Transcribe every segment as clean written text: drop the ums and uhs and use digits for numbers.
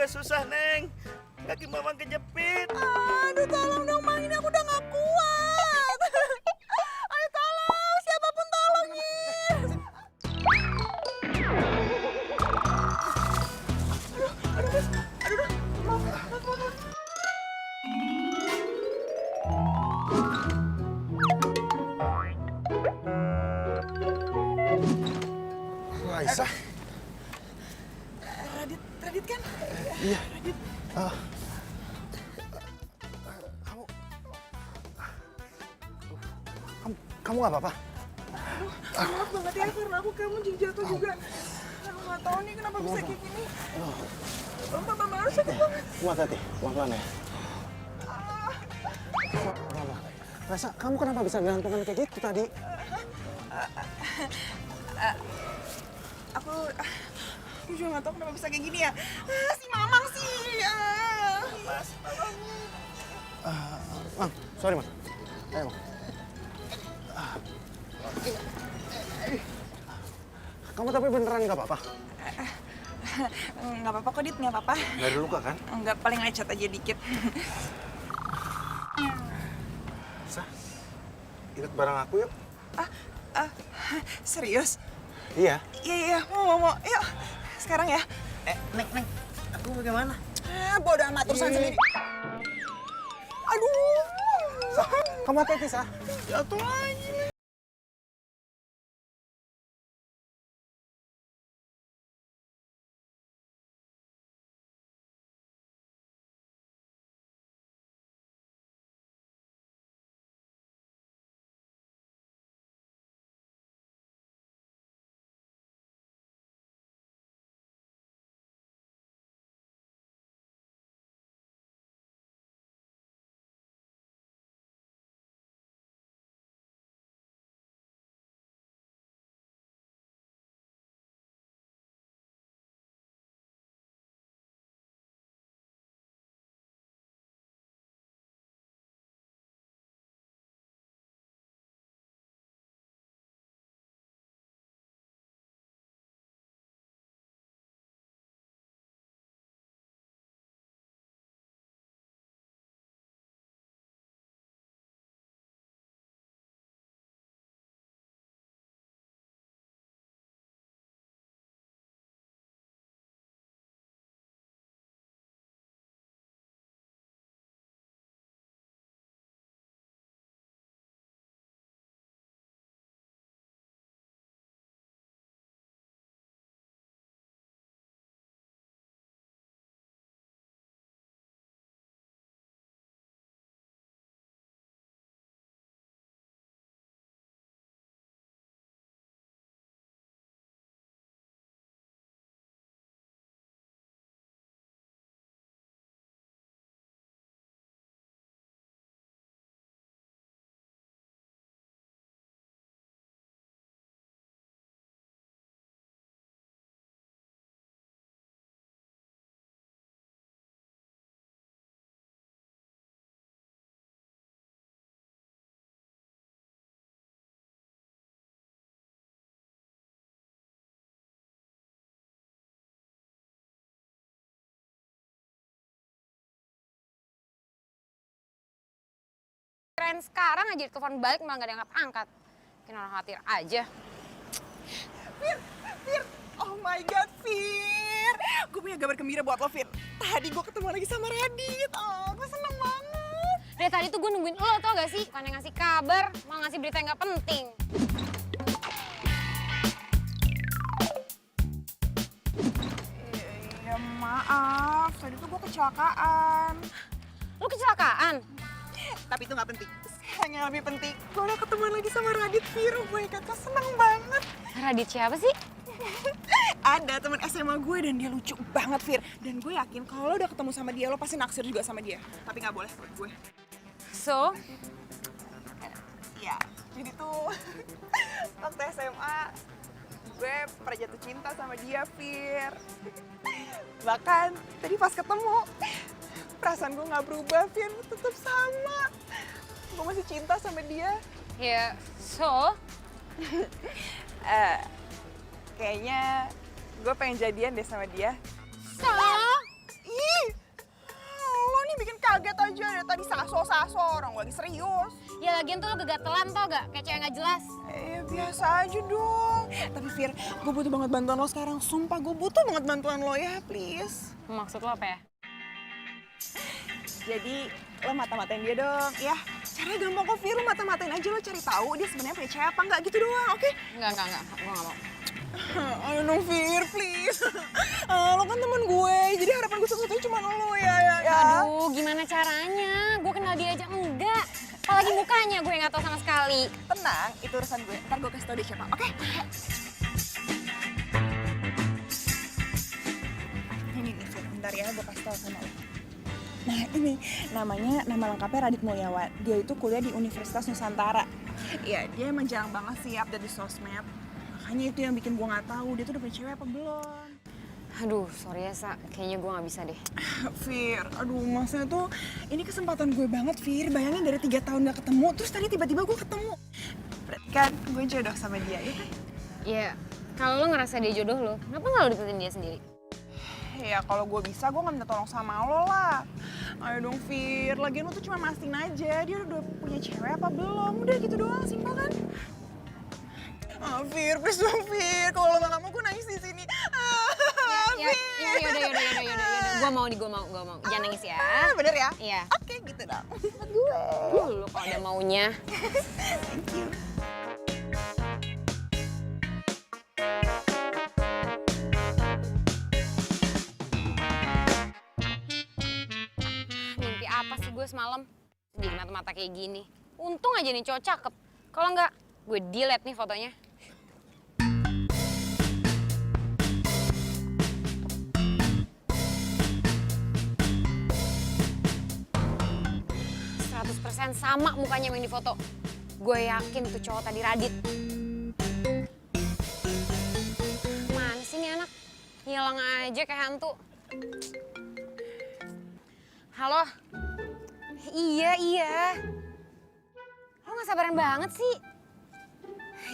susah, Neng. Kaki Mamang kejepit. Aduh, tolong dong, Mang. Ini aku udah gak kuat. Ayo tolong, siapapun tolongin. Aduh, maaf. Aisyah. Radit kan? Iya. Radit. Kamu nggak apa-apa? Maaf banget ya, karena aku kamu jadi jatuh juga. Aku nggak tahu nih kenapa bisa kayak gini. Mama harus sakit banget. Kuat hati, pelan-pelan ya. Rasa, kamu kenapa bisa gantungan kayak gitu tadi? Aku juga nggak tahu kenapa bisa kayak gini ya. Si Mamang sih. Mas, Mang, sorry Mang. Ayo Mang. Kamu tapi beneran nggak apa-apa? Nggak apa-apa kok, Dit. Nggak apa-apa. Nggak ada luka kan? Nggak, paling lecet aja dikit. Sa, ikut bareng aku yuk. Serius? Iya. Iya, mau. Yuk, sekarang ya. Neng, aku bagaimana? Bodo amat, urusan sendiri. Aduh. Sa, kamu hati-hati, Sa. Jatuh lagi. Keren sekarang aja ditelepon balik malah gak diangkat-angkat. Bikin orang khawatir aja. Fir. Oh my God, Fir. Gue punya kabar gembira buat lo, Fir. Tadi gue ketemu lagi sama Radit. Oh, gue seneng banget. Dari tadi tuh gue nungguin lo, tau gak sih? Bukan yang ngasih kabar, malah ngasih berita yang gak penting. Ya maaf, tadi tuh gue kecelakaan. Lu kecelakaan? Tapi itu gak penting. Sekarang yang lebih penting, gue udah ketemu lagi sama Radit, Fir. Oh my God, gue seneng banget. Radit siapa sih? Ada teman SMA gue dan dia lucu banget, Fir. Dan gue yakin kalau lo udah ketemu sama dia, lo pasti naksir juga sama dia. Tapi nggak boleh buat gue. So? Ya, jadi tuh waktu SMA gue pernah jatuh cinta sama dia, Fir. Bahkan tadi pas ketemu, perasaan gue nggak berubah, Fir. Tetap sama. Gue masih cinta sama dia. Ya, so? Kayaknya gue pengen jadian deh sama dia. So? Ih, kaget aja dari tadi saso-saso, orang gue lagi serius. Ya lagian tuh lo gegatelan tau gak? Kayak cewek gak jelas. Biasa aja dong. Tapi Fir, gue butuh banget bantuan lo sekarang. Sumpah gue butuh banget bantuan lo ya, please. Maksud lo apa ya? Jadi lo mata-matain dia dong, ya. Caranya gampang kok Fir, lo mata-matain aja, lo cari tahu dia sebenarnya punya cewek apa enggak gitu doang, oke? Enggak, gue gak mau. Ayo dong Fir, please. Lo kan temen gue, jadi harapan gue satu-satunya cuma lo ya. Aduh, gimana caranya? Gue kenal dia aja enggak. Apalagi mukanya gue gak tahu sama sekali. Tenang, itu urusan gue. Ntar gue kasih tau dia siapa, oke? Ini nih Fir, bentar ya, gue kasih tau sama lo. Nah ini, nama lengkapnya Radit Mulyawan. Dia itu kuliah di Universitas Nusantara. Iya, dia emang jarang banget sih update di sosmed. Makanya itu yang bikin gue gak tahu dia tuh udah punya cewek apa belum. Aduh, sorry ya, Sa. Kayaknya gue gak bisa deh. Fir, aduh maksudnya tuh ini kesempatan gue banget Fir. Bayangin dari 3 tahun gak ketemu, terus tadi tiba-tiba gue ketemu. Berarti kan gue jodoh sama dia, ya kan? Iya, kalau lo ngerasa dia jodoh lo, kenapa gak lo deketin dia sendiri? Ya kalau gue bisa, gue gak minta tolong sama lo lah. Ayo dong Fir, lagian lo tuh cuma mastiin aja. Dia udah punya cewek apa belum? Udah gitu doang, simpel kan? Fir, please dong Fir. Kalau lo gak mau, gue nangis di sini. Yaudah. Gue mau. Jangan nangis ya. Bener ya? Iya. Oke, gitu dong. Gue. Lo kalau ada maunya. Thank you. Mimpi apa sih gue semalam? Jadi mata-mata kayak gini. Untung aja nih cowok cakep. Kalau enggak, gue delete nih fotonya. %100% sama mukanya yang di foto. Gue yakin tuh cowok tadi Radit. Mana sih nih anak? Hilang aja kayak hantu. Halo? Iya. Lo gak sabaran banget sih.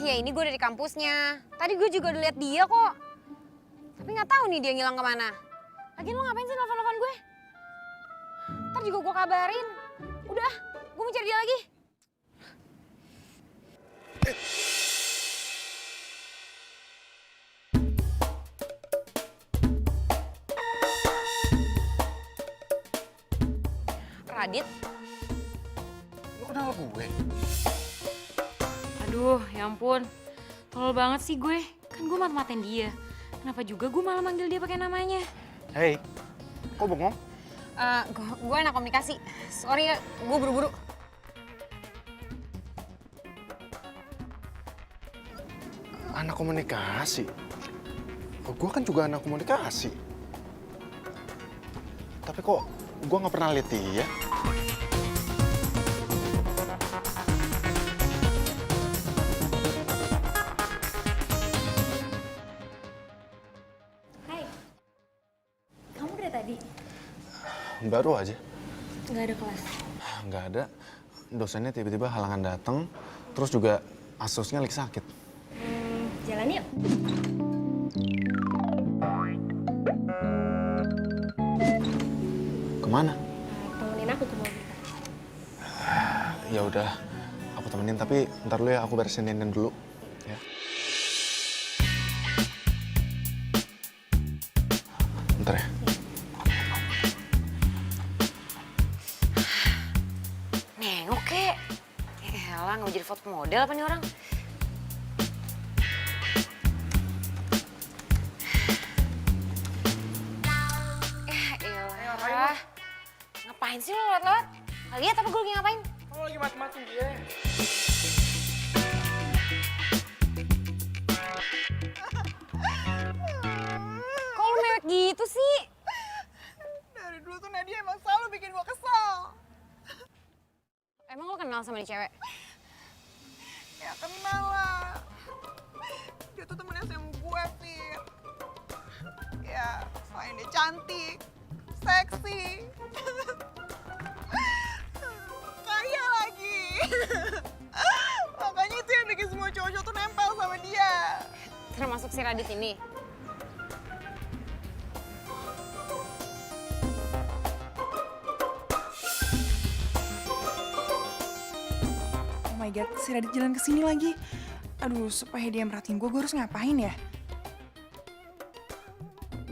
Ya ini gue dari kampusnya. Tadi gue juga udah liat dia kok. Tapi gak tahu nih dia ngilang kemana. Lagian lo ngapain sih nelfon-nelfon gue? Ntar juga gue kabarin. Udah, gue mau cari dia lagi. Radit? Lu kenal gue? Aduh, ya ampun. Tolol banget sih gue. Kan gue mata-matain dia. Kenapa juga gue malah manggil dia pakai namanya? Hei, kok bengong? Gue anak komunikasi. Sorry ya, gue buru-buru. Anak komunikasi? Oh, gue kan juga anak komunikasi. Tapi kok gue nggak pernah lihat dia? Hai, kamu dari tadi? Baru aja. Nggak ada kelas? Nggak ada. Dosennya tiba-tiba halangan datang. Terus juga asosnya lagi sakit. Jalan yuk. Kemana? Temenin aku ke mobil. Ya udah, aku temenin. Tapi ntar dulu ya, aku beresin dandan dulu. Ya. Bentar ya. Nengok kek. Elah, nggak jadi foto model apa nih orang? Elah. Ngapain sih lo lewat-lewat? Nggak lihat apa gue lagi ngapain? Kamu lagi mati-mati dia. Kok lu mewek gitu sih? Dari dulu tuh Nadia emang selalu bikin gue kesel. Emang lo kenal sama nih cewek? Ya kenal lah. Dia tuh temen SMA gue, Fir. Ya, selain dia cantik, seksi, kaya lagi. Makanya itu yang bikin semua cowok-cowok tuh nempel sama dia. Termasuk si Radit ini? God, si Radit jalan kesini lagi. Aduh, supaya dia merhatiin gue harus ngapain ya?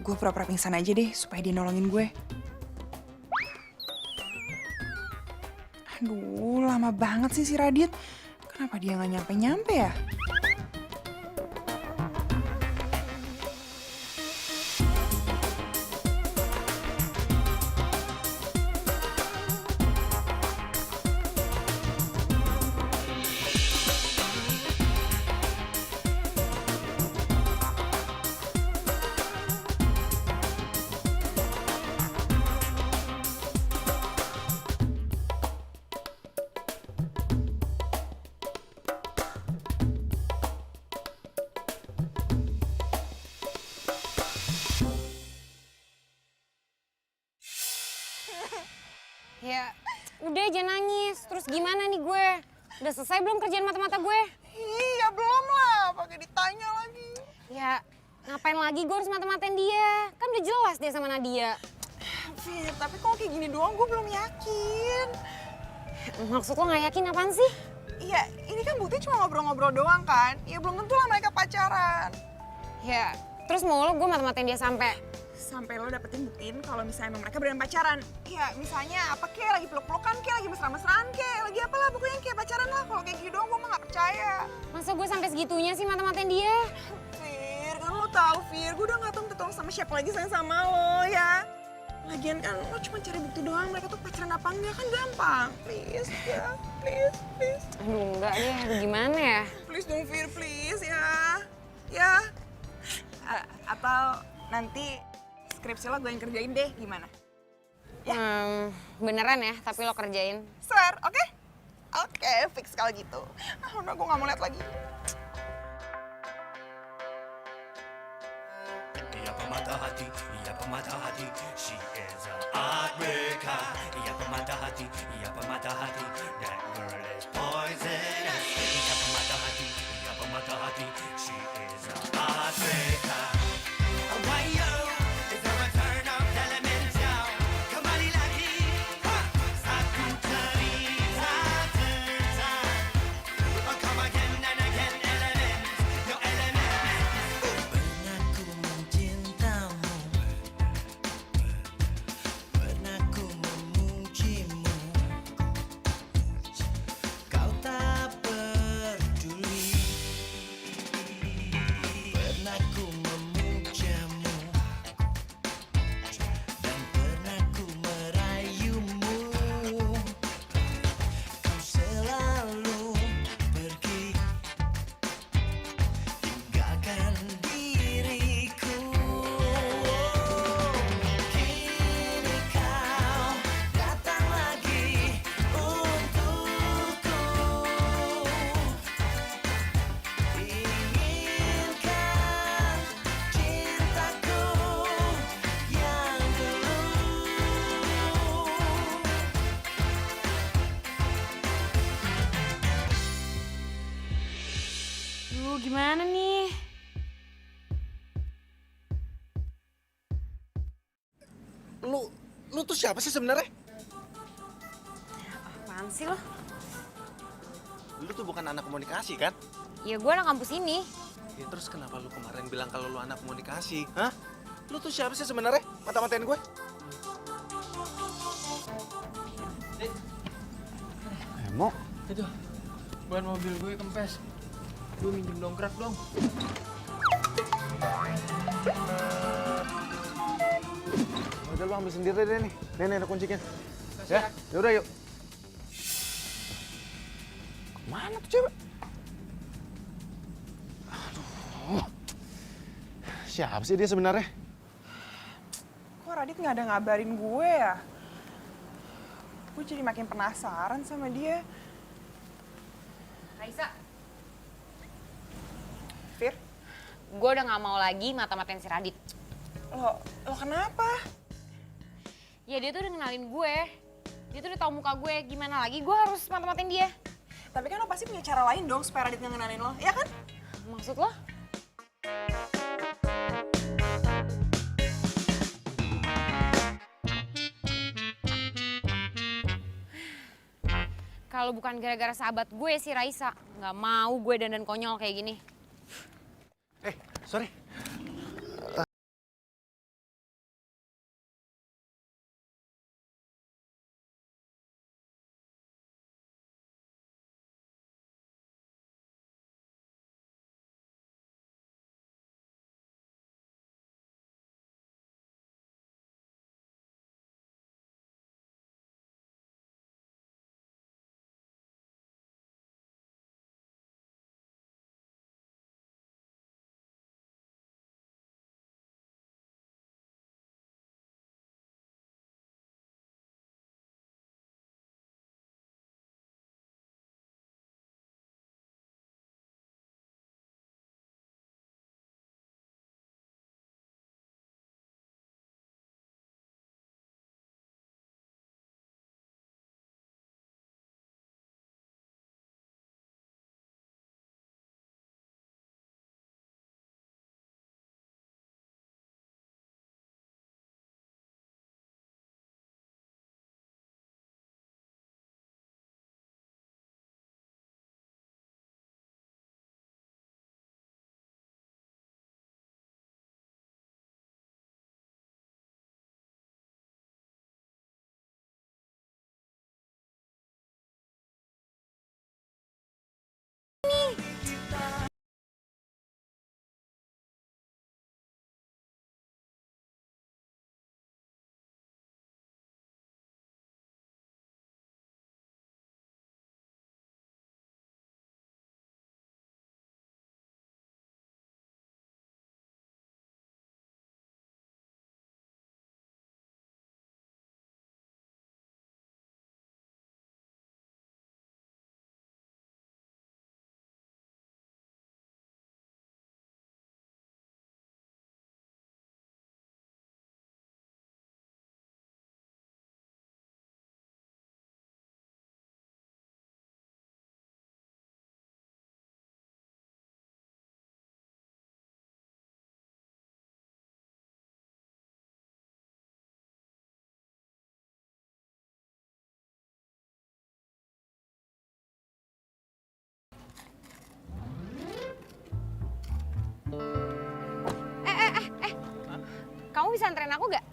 Gue pura-pura pingsan aja deh, supaya dia nolongin gue. Aduh, lama banget sih si Radit. Kenapa dia nggak nyampe-nyampe ya? Ya, udah jangan nangis. Terus gimana nih gue? Udah selesai belum kerjaan mata-mata gue? Iya belum lah, pakai ditanya lagi. Ya, ngapain lagi gue harus mata-matain dia? Kan udah jelas dia sama Nadia. Fir, tapi kalau kayak gini doang gue belum yakin. Maksud lo gak yakin apaan sih? Iya, ini kan bukti cuma ngobrol-ngobrol doang kan? Ya belum tentu lah mereka pacaran. Ya, terus mau lo gue mata-matain dia sampai Sampai lo dapetin buktiin kalau misalnya emang mereka beneran pacaran. Ya misalnya apa kayak lagi peluk-pelukan kayak lagi mesra-mesraan kayak lagi apalah pokoknya kayak pacaran lah. Kalau kayak gitu doang gue mah gak percaya. masa gue sampai segitunya sih mata-matain dia? Fir, kan lo tau Fir, gue udah gak tau minta tolong sama siapa lagi sayang sama lo ya. Lagian kan lo cuma cari bukti doang mereka tuh pacaran apa enggak kan gampang. Please ya, please, please. Aduh enggak deh, aduh gimana ya? Please dong Fir, please ya. Ya. Atau nanti skripsi lo gue yang kerjain deh, gimana? Beneran ya, tapi lo kerjain. Swear, oke? Oke, fix kalau gitu. Udah gue gak mau lihat lagi. Ia pemata hati, ia pemata hati. She is a heartbreaker. Ia pemata hati, ia pemata hati. That girl is poisonous. Ia pemata hati, ia pemata hati. She is a heartbreaker. Why yo? Is there a turn of elemental? Kembali lagi, satu cerita tentang. Oh, come again and again, elements, no elements. Pernah ku mencintamu, pernah ku memujimu. Kau tak peduli. Pernah ku memujamu dan pernah ku merayumu. Kau selalu pergi, tinggalkan diriku. Kini kau datang lagi untukku. Inginkan cintaku yang dulu. Duh, gimana nih? Lu tuh siapa sih sebenarnya? Apaan sih lo? Lu tuh bukan anak komunikasi kan? Ya gue anak kampus ini. Ya terus kenapa lu kemarin bilang kalau lu anak komunikasi? Hah? Lu tuh siapa sih sebenarnya? Mata-matain gue? Emo? Itu, ban mobil gue kempes. Gue minjem dongkrak dong. Udah lu ambil sendiri deh nih. Nih ada kuncinya. Ya, yaudah yuk. Mana tuh cewek? Aduh. Siapa sih dia sebenarnya? Kok Radit gak ada ngabarin gue ya? Gue jadi makin penasaran sama dia. Raisa, Fir, gue udah gak mau lagi mata-matain si Radit. lo kenapa? Ya dia tuh udah kenalin gue. Dia tuh udah tau muka gue. Gimana lagi gue harus mata-matain dia? Tapi kan lo pasti punya cara lain dong supaya Radit nggak ngenalin lo, ya kan? Maksud lo? Kalau bukan gara-gara sahabat gue si Raisa, nggak mau gue dandan konyol kayak gini. Sorry. Kamu bisa anterin aku gak?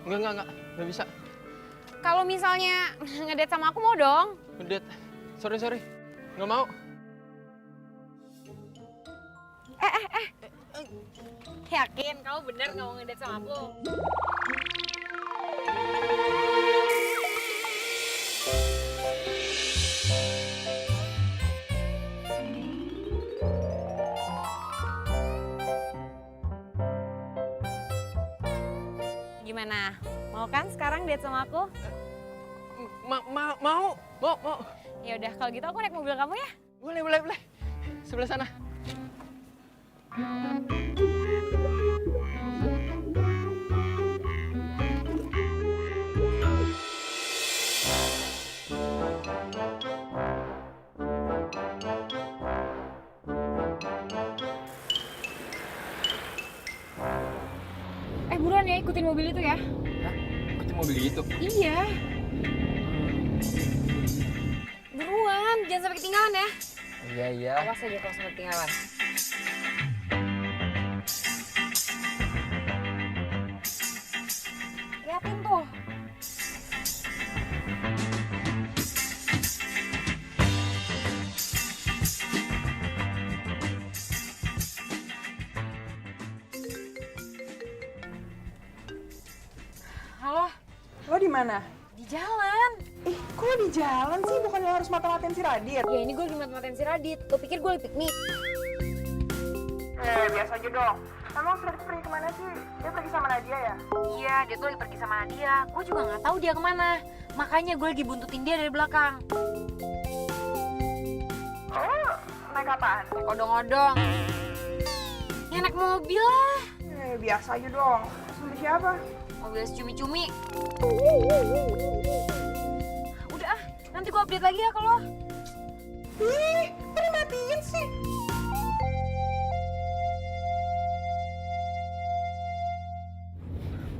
Nggak bisa. Kalau misalnya ngedate sama aku mau dong. Ngedate. Sorry. Nggak mau. Yakin kamu bener gak mau ngedate sama aku? Gimana? Mau kan sekarang date sama aku? Mau. Ya udah kalau gitu aku naik mobil kamu ya. Boleh. Sebelah sana. Buruan ya ikutin mobil itu ya. Ikutin mobil itu. Iya. Buruan, jangan sampai ketinggalan ya. Iya. Awas aja kalau sampai ketinggalan. Liatin tuh. Halo, Lo di mana? di jalan. Kok lo di jalan sih? Bukannya harus mata-matain si Radit? Ya ini gue lagi mata-matain si Radit. Lo pikir gue lagi piknik? Biasa aja dong. Emang Radit pergi kemana sih? Dia pergi sama Nadia ya? Iya, dia tuh lagi pergi sama Nadia. Gue juga nggak tahu dia kemana. Makanya gue lagi buntutin dia dari belakang. Oh, naik apaan? Naik odong-odong. Ya naik mobil lah. Biasa aja dong. Sama siapa? Mobil cumi-cumi. Udah ah, nanti gue update lagi ya kalau. Ih, kok dimatiin sih?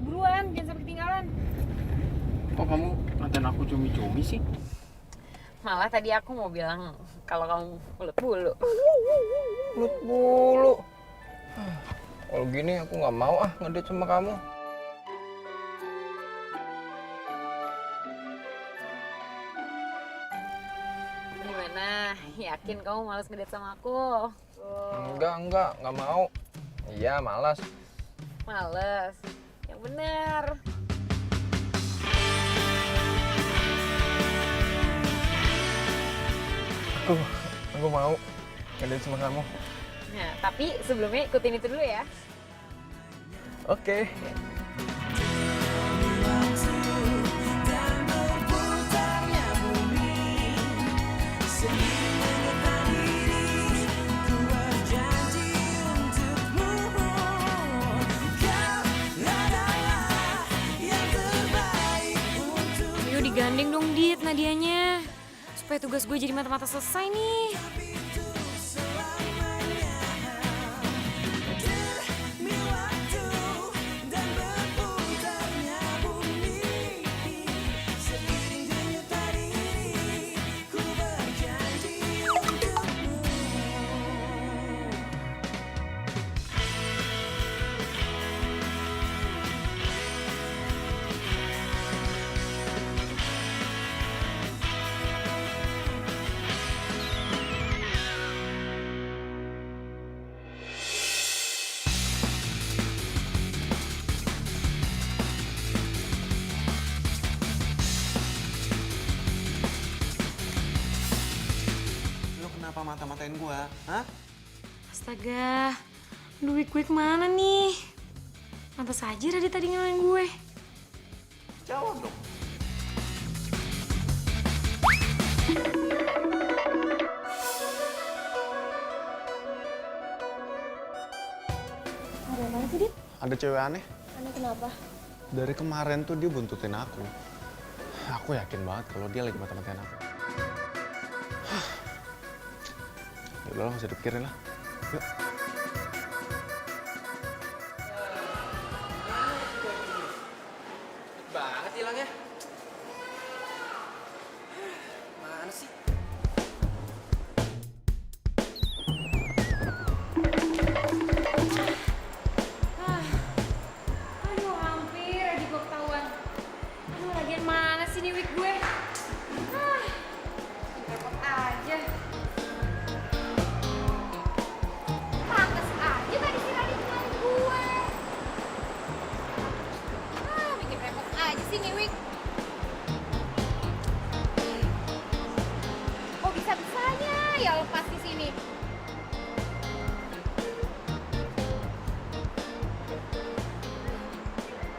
Buruan, jangan sampai ketinggalan. Kok kamu ngatain aku cumi-cumi sih? Malah tadi aku mau bilang kalau kamu ulet bulu. Mulut bulu. Kalau gini aku nggak mau ngedate sama kamu. Gimana? Yakin kamu malas ngedate sama aku? Enggak, nggak mau. Iya, malas. Males. Yang bener. Aku mau ngedate sama kamu. Nah, tapi sebelumnya ikutin itu dulu ya. Oke. Ayo digandeng dong, Dit, Nadianya. Supaya tugas gue jadi mata-mata selesai nih. Lo kenapa mata-matain gua? Hah? Astaga, duit gue kemana nih? Pantas aja Radit tadi ngelain gue. Jawab dong. Ada apaan sih, Dit? Ada cewek aneh. Aneh kenapa? Dari kemarin tuh dia buntutin aku. Aku yakin banget kalau dia lagi mata-matain aku. Ya udah lah, nggak usah dipikirin lah. Yuk. Banget hilangnya. Mana sih? Aduh, hampir aja gue ketahuan. Aduh, lagian mana sih nih wig gue? Repot aja. Pantes aja tadi si Radit ngelain gue. Bikin repot aja sih nih wig. Kok bisa-bisanya ya lepas di sini?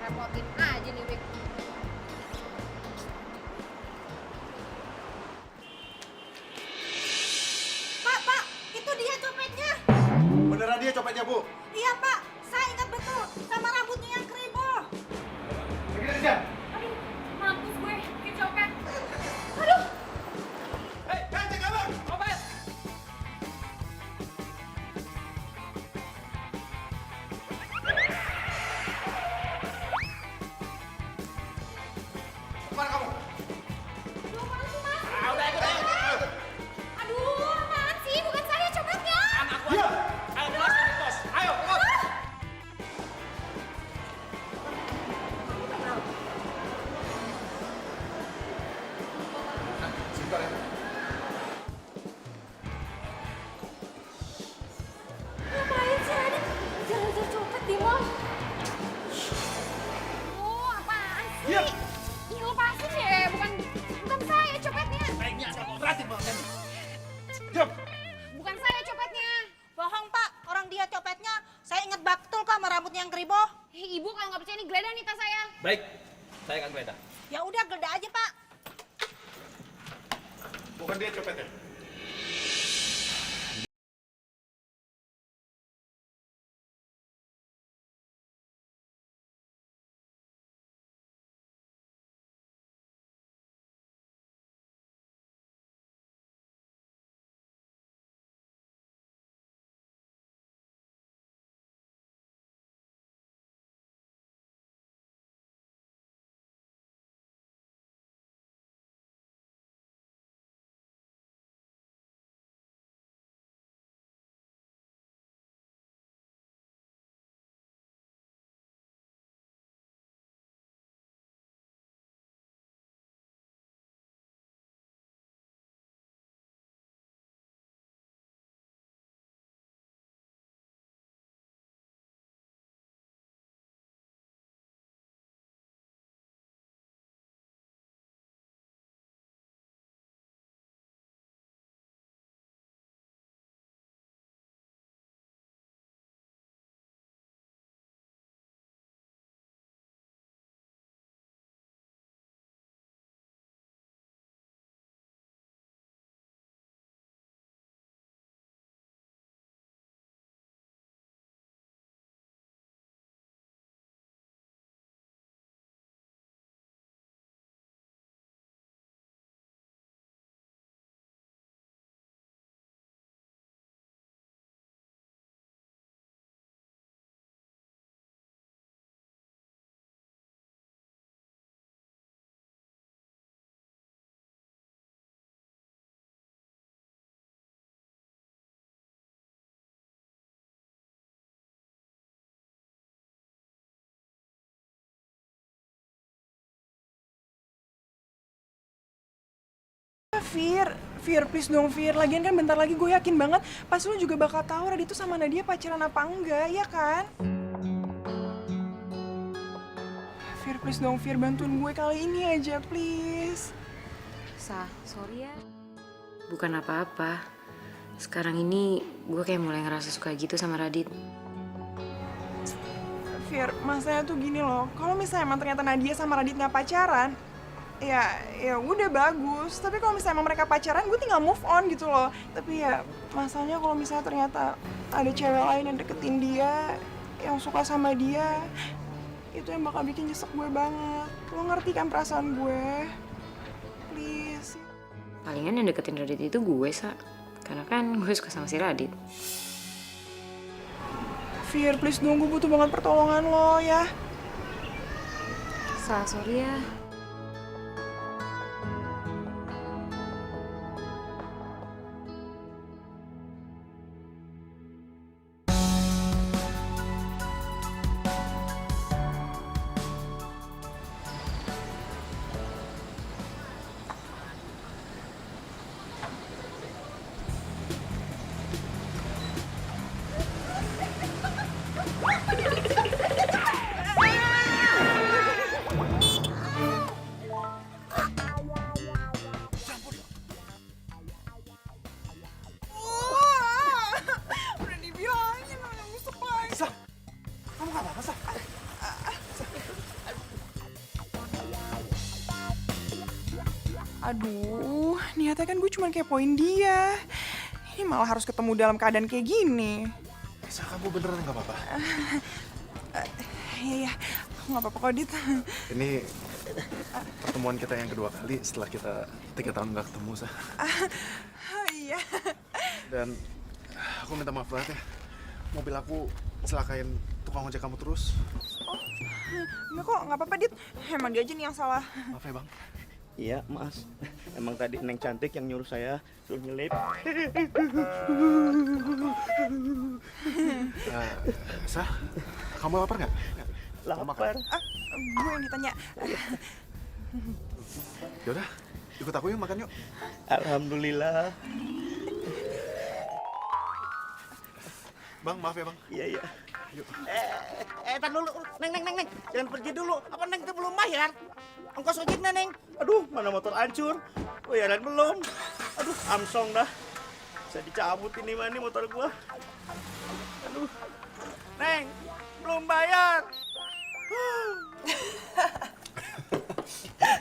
Repotin aja nih wig. Pak, itu dia copetnya. Beneran dia copetnya, Bu? Iya, Pak. Saya ingat betul sama rambutnya yang keribo. Aduh, mampus gue, kecopet. Aduh, apaan sih? Bukan saya copetnya. Ngapain sih Radit? Jalan-jalan copet di mall. Oh, apaan sih? Ih, lepasin deh. Bukan saya copetnya. Bukan saya copetnya. Bohong, Pak. Orang dia copetnya. Saya ingat betul kok sama rambutnya yang keribo. Ibu kalau nggak percaya nih geledah nih tas saya. Baik, saya akan geledah. Ya udah, geledah aja, Pak. Bukan dia copetnya. Fir, please dong Fir. Lagian kan bentar lagi gue yakin banget pasti lu juga bakal tahu Radit tuh sama Nadia pacaran apa enggak, ya kan? Fir, please dong Fir, bantuin gue kali ini aja, please. Sorry ya. Bukan apa-apa. Sekarang ini gue kayak mulai ngerasa suka gitu sama Radit. Fir, masalahnya tuh gini loh, kalau misalnya emang ternyata Nadia sama Radit nggak pacaran, ya udah bagus. Tapi kalau misalnya emang mereka pacaran, gue tinggal move on gitu loh. Tapi ya masalahnya kalau misalnya ternyata ada cewek lain yang deketin dia, yang suka sama dia, itu yang bakal bikin nyesek gue banget. Lo ngerti kan perasaan gue? Please. Palingan yang deketin Radit itu gue, Sa. Karena kan gue suka sama si Radit. Fir, please dong, gue butuh banget pertolongan lo ya. Sorry ya. Udah dibilangin, malah ngusuk lagi. Sa, kamu gak apa-apa, Sa? Aduh, niatnya kan gue cuma kepoin dia. Ini malah harus ketemu dalam keadaan kayak gini. Sa, kamu beneran gak apa-apa? Iya, aku gak apa-apa kok, Dit. Ini pertemuan kita yang kedua kali setelah kita 3 tahun gak ketemu, Sa. Iya. Dan aku minta maaf banget ya. Mobil aku celakain tukang ojek kamu terus. Enggak kok, gak apa-apa, Dit. Emang dia aja nih yang salah. Maaf ya, Bang. Iya, Mas. Emang tadi Neng Cantik yang nyuruh saya suruh nyelip. Sa, kamu lapar nggak? Lapar. Gue yang ditanya. Yaudah, ikut aku yuk makan yuk. Alhamdulillah. Bang, maaf ya, Bang. Iya, iya. Yuk. Tar dulu. Neng. Jangan pergi dulu. Apa Neng itu belum bayar? Ongkos ojeknya, Neng. Aduh, mana motor hancur. Bayaran belum. Aduh, Amsong dah. Bisa dicabut ini mah nih motor gua. Aduh. Neng, belum bayar.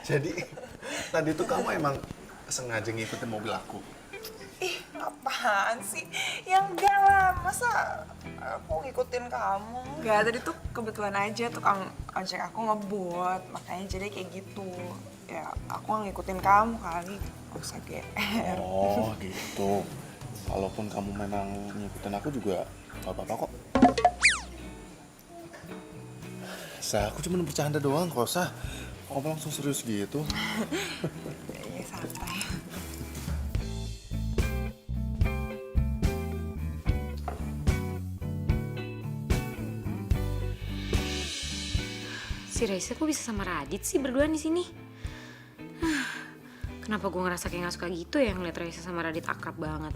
Jadi, tadi tuh kamu emang sengaja ngikutin mobil aku. Ih, apaan sih? Ya enggak lah, masa aku ngikutin kamu? Enggak, tadi tuh kebetulan aja tukang ojek aku ngebut, makanya jadi kayak gitu. Ya, aku ngikutin kamu kali, gak usah GR. Oh, gitu. Kalaupun kamu memang ngikutin aku juga gak apa-apa kok. Sa, aku cuma bercanda doang kok, Sa. Kamu langsung serius gitu. Ya, santai. Si Raisa kok bisa sama Radit sih berduaan di sini? Kenapa gue ngerasa kayak gak suka gitu ya ngeliat Raisa sama Radit akrab banget?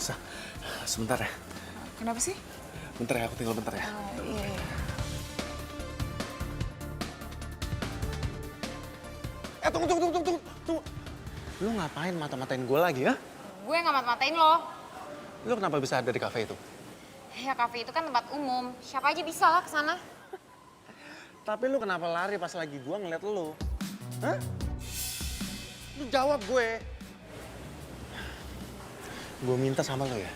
Sa, sebentar ya. Kenapa sih? Bentar ya, aku tinggal bentar ya. Iya. Tunggu. Lu ngapain mata-matain gue lagi ya? Gue nggak mata-matain lo. Lu kenapa bisa ada di kafe itu? Ya kafe itu kan tempat umum. Siapa aja bisa lah kesana. Tapi lu kenapa lari pas lagi gue ngeliat lu? Hah? Lu jawab gue. Gue minta sama lo ya,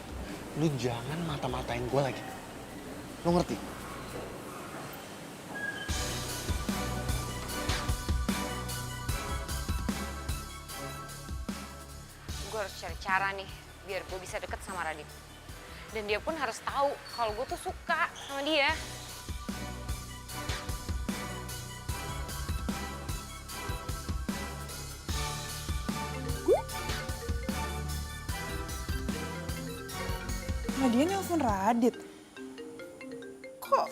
lu jangan mata-matain gue lagi. Lu ngerti? Gue harus cari cara nih biar gue bisa deket sama Radit. Dan dia pun harus tahu kalau gue tuh suka sama dia. nelfon Radit. Kok,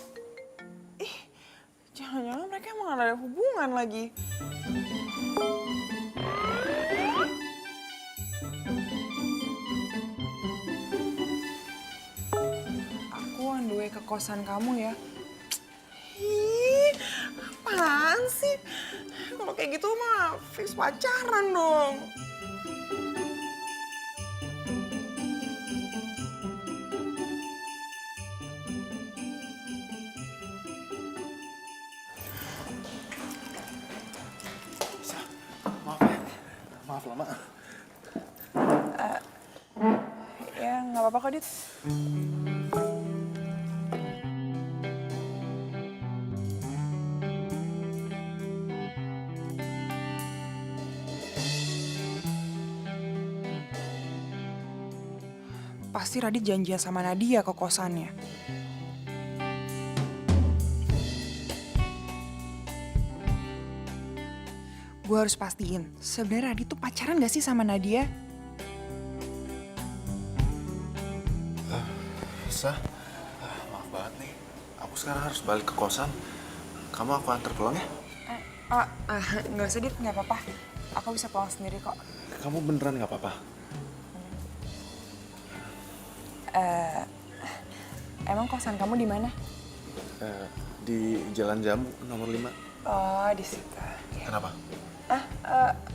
jangan-jangan mereka emang ada hubungan lagi. Aku on the way ke kosan kamu ya. Ih, apaan sih? Kalau kayak gitu mah fix pacaran dong. Maaf ya. Maaf lama. Ya, nggak apa-apa kok, Dit. Pasti Radit janjian sama Nadia ke kosannya. Gue harus pastiin, sebenarnya Radit tuh pacaran gak sih sama Nadia? Sah, maaf banget nih. Aku sekarang harus balik ke kosan. Kamu aku antar pulang ya? Nggak usah, Dit, nggak apa-apa. Aku bisa pulang sendiri kok. Kamu beneran nggak apa-apa? Emang kosan kamu di mana? Di Jalan Jamu nomor 5. Oh, di situ. Kenapa?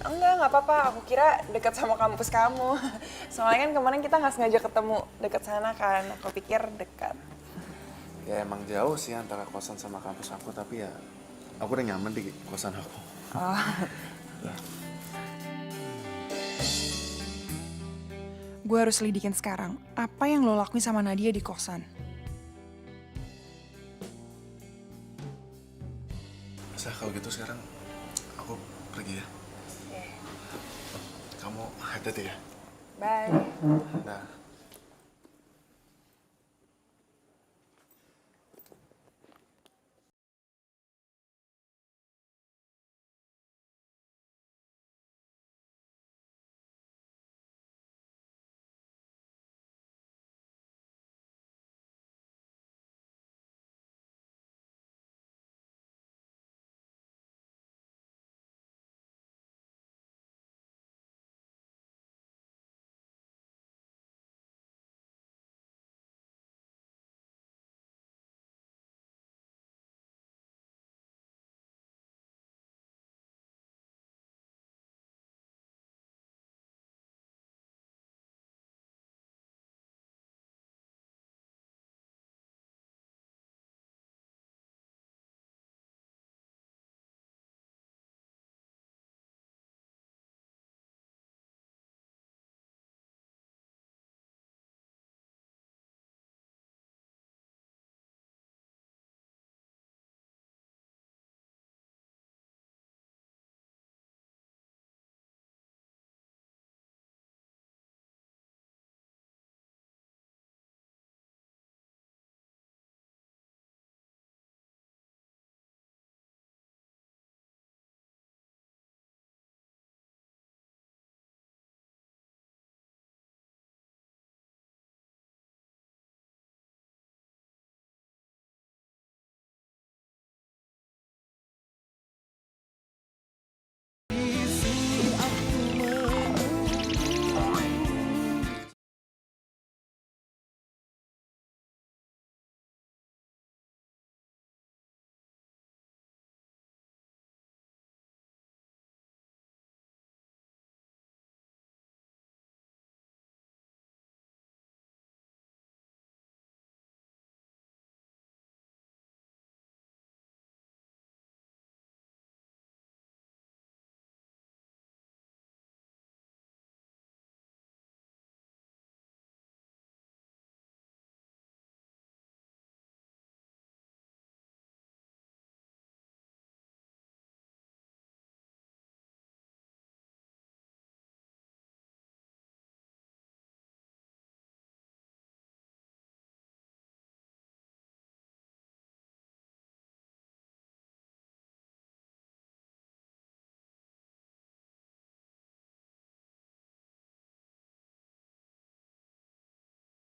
Nggak apa-apa. Aku kira dekat sama kampus kamu. Soalnya kan kemarin kita nggak sengaja ketemu dekat sana kan. Aku pikir dekat. Ya emang jauh sih antara kosan sama kampus aku, tapi ya aku udah nyaman di kosan aku. Gue harus lidikin sekarang. Apa yang lo lakuin sama Nadia di kosan? Sah, kalau gitu sekarang aku pergi ya. Kamu hati-hati ya. Bye. Nah.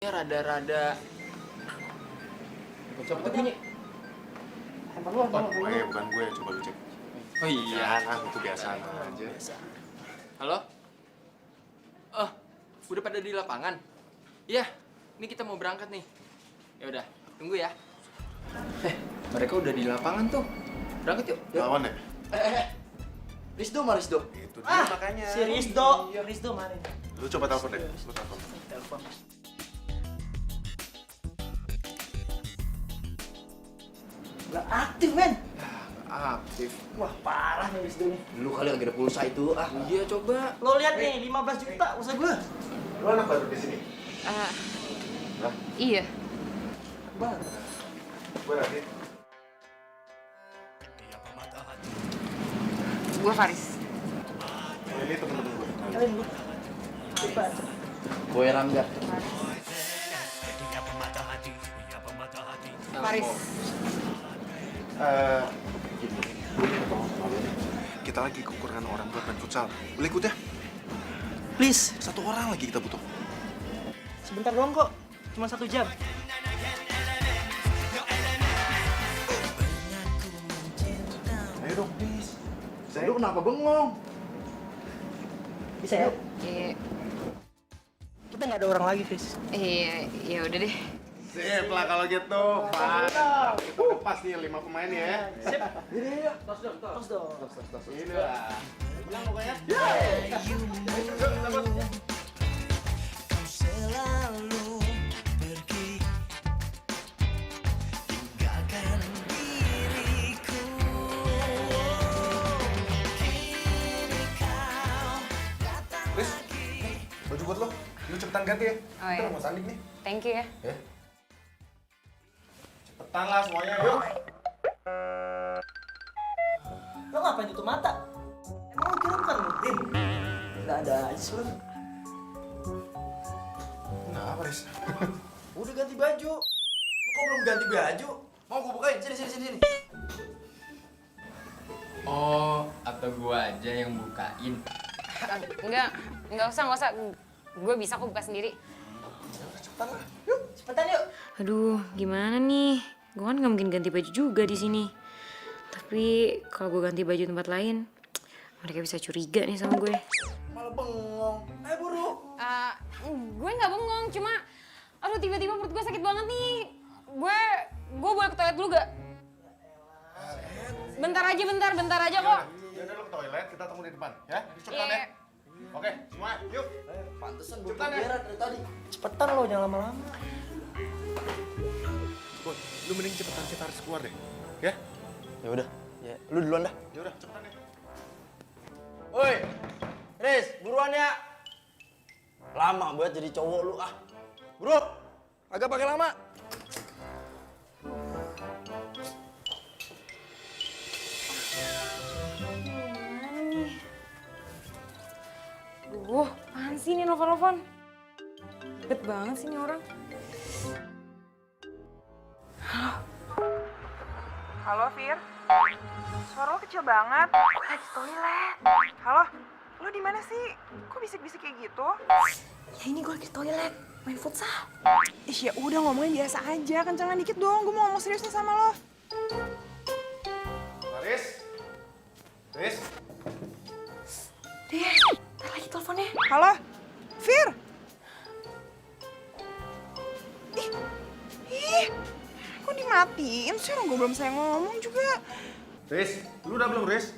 Ya rada-rada. Siapa tuh bunyi? Bukan gue, coba lu cek. Oh iya. Itu biasa aja. Halo? Oh, udah pada di lapangan? Iya, ini kita mau berangkat nih. Ya udah, tunggu ya. Mereka udah di lapangan tuh. Berangkat yuk. Lawan ya? Rizdo mah Rizdo. Itu dia makanya. Si Rizdo. Rizdo mana? Lu coba telepon deh. Lu telepon. Telepon. Nggak aktif, men. Aktif. Wah, parah nih Rizdo nih. Lu kali lagi ada pulsa itu. Iya, coba. Lo lihat nih, 15 juta usaha gue. Lu anak baru di sini? Iya. Baru. Gue nanti. Gue Faris. Ini temen-temen gue. Kalian lu. Coba. Boy Rangga. Faris. Gini. Gue minta tolong sama lu nih. Kita lagi kekurangan orang buat main futsal. Boleh ikut ya? Please, 1 orang lagi kita butuh. Sebentar doang kok. Cuma 1 jam. Ayo dong, please. Lu kenapa bengong? Bisa ya? Iya. Kita nggak ada orang lagi, Fis. Iya, ya udah deh. Sip lah kalau gitu. Pas. Kita udah pas nih 5 pemain ya. Sip. Ini ya. Tos dong. Tos dong. Ini lah. Bilang pokoknya. Kau selalu pergi, tinggalkan diriku. Kini kau datang Riz, baju buat lo. Lu cepetan ganti ya. Oh, Kita iya. mau sanding nih. Thank you ya. Ya. Cepetan lah semuanya, yuk. Lo ngapain tutup mata? Emang lo kira bukan mutim? Nggak ada aja lo. Kenapa, Riz? Udah ganti baju. Lo kok belum ganti baju? Mau gue bukain? Sini. Oh, atau gua aja yang bukain. Enggak usah. Gue bisa kok buka sendiri. Cepetan lah. Cepetan yuk. Aduh, gimana nih? Gue kan nggak mungkin ganti baju juga di sini. Tapi kalau gue ganti baju tempat lain, mereka bisa curiga nih sama gue. Malah bengong. Ayo buru. Gue nggak bengong, cuma aduh tiba-tiba perut gue sakit banget nih. Gue boleh ke toilet dulu gak? Bentar aja kok. Ya udah lo ke toilet, kita tunggu di depan, ya. Cepetan ya. Oke, semua yuk. Pantesan gue Cepetan ya. kegeran dari tadi. Cepetan lo, jangan lama-lama. Boy, lu mending cepetan si Faris keluar deh. Ya? Ya udah. Ya, lu duluan dah. Ya udah, cepetan ya. Woi, Riz, buruan ya. Lama buat jadi cowok lu ah. Bro, agak pakai lama. Gimana nih? Duh, apaan sih nih nelfon-nelfon? Ribet banget sih nih orang. Halo, Fir. Suara lo kecil banget. Lagi toilet. Halo, lo di mana sih? Kok bisik-bisik kayak gitu? Ya ini gue lagi di toilet, main futsal. Ih, ya udah ngomongnya biasa aja, kencengan dikit dong. Gue mau ngomong serius nih sama lo. Faris? Riz? Dia, ntar lagi teleponnya. Halo, Fir. Ih, kok dimatiin sih? Orang gue belum saya ngomong juga. Riz, lu udah belum, Riz?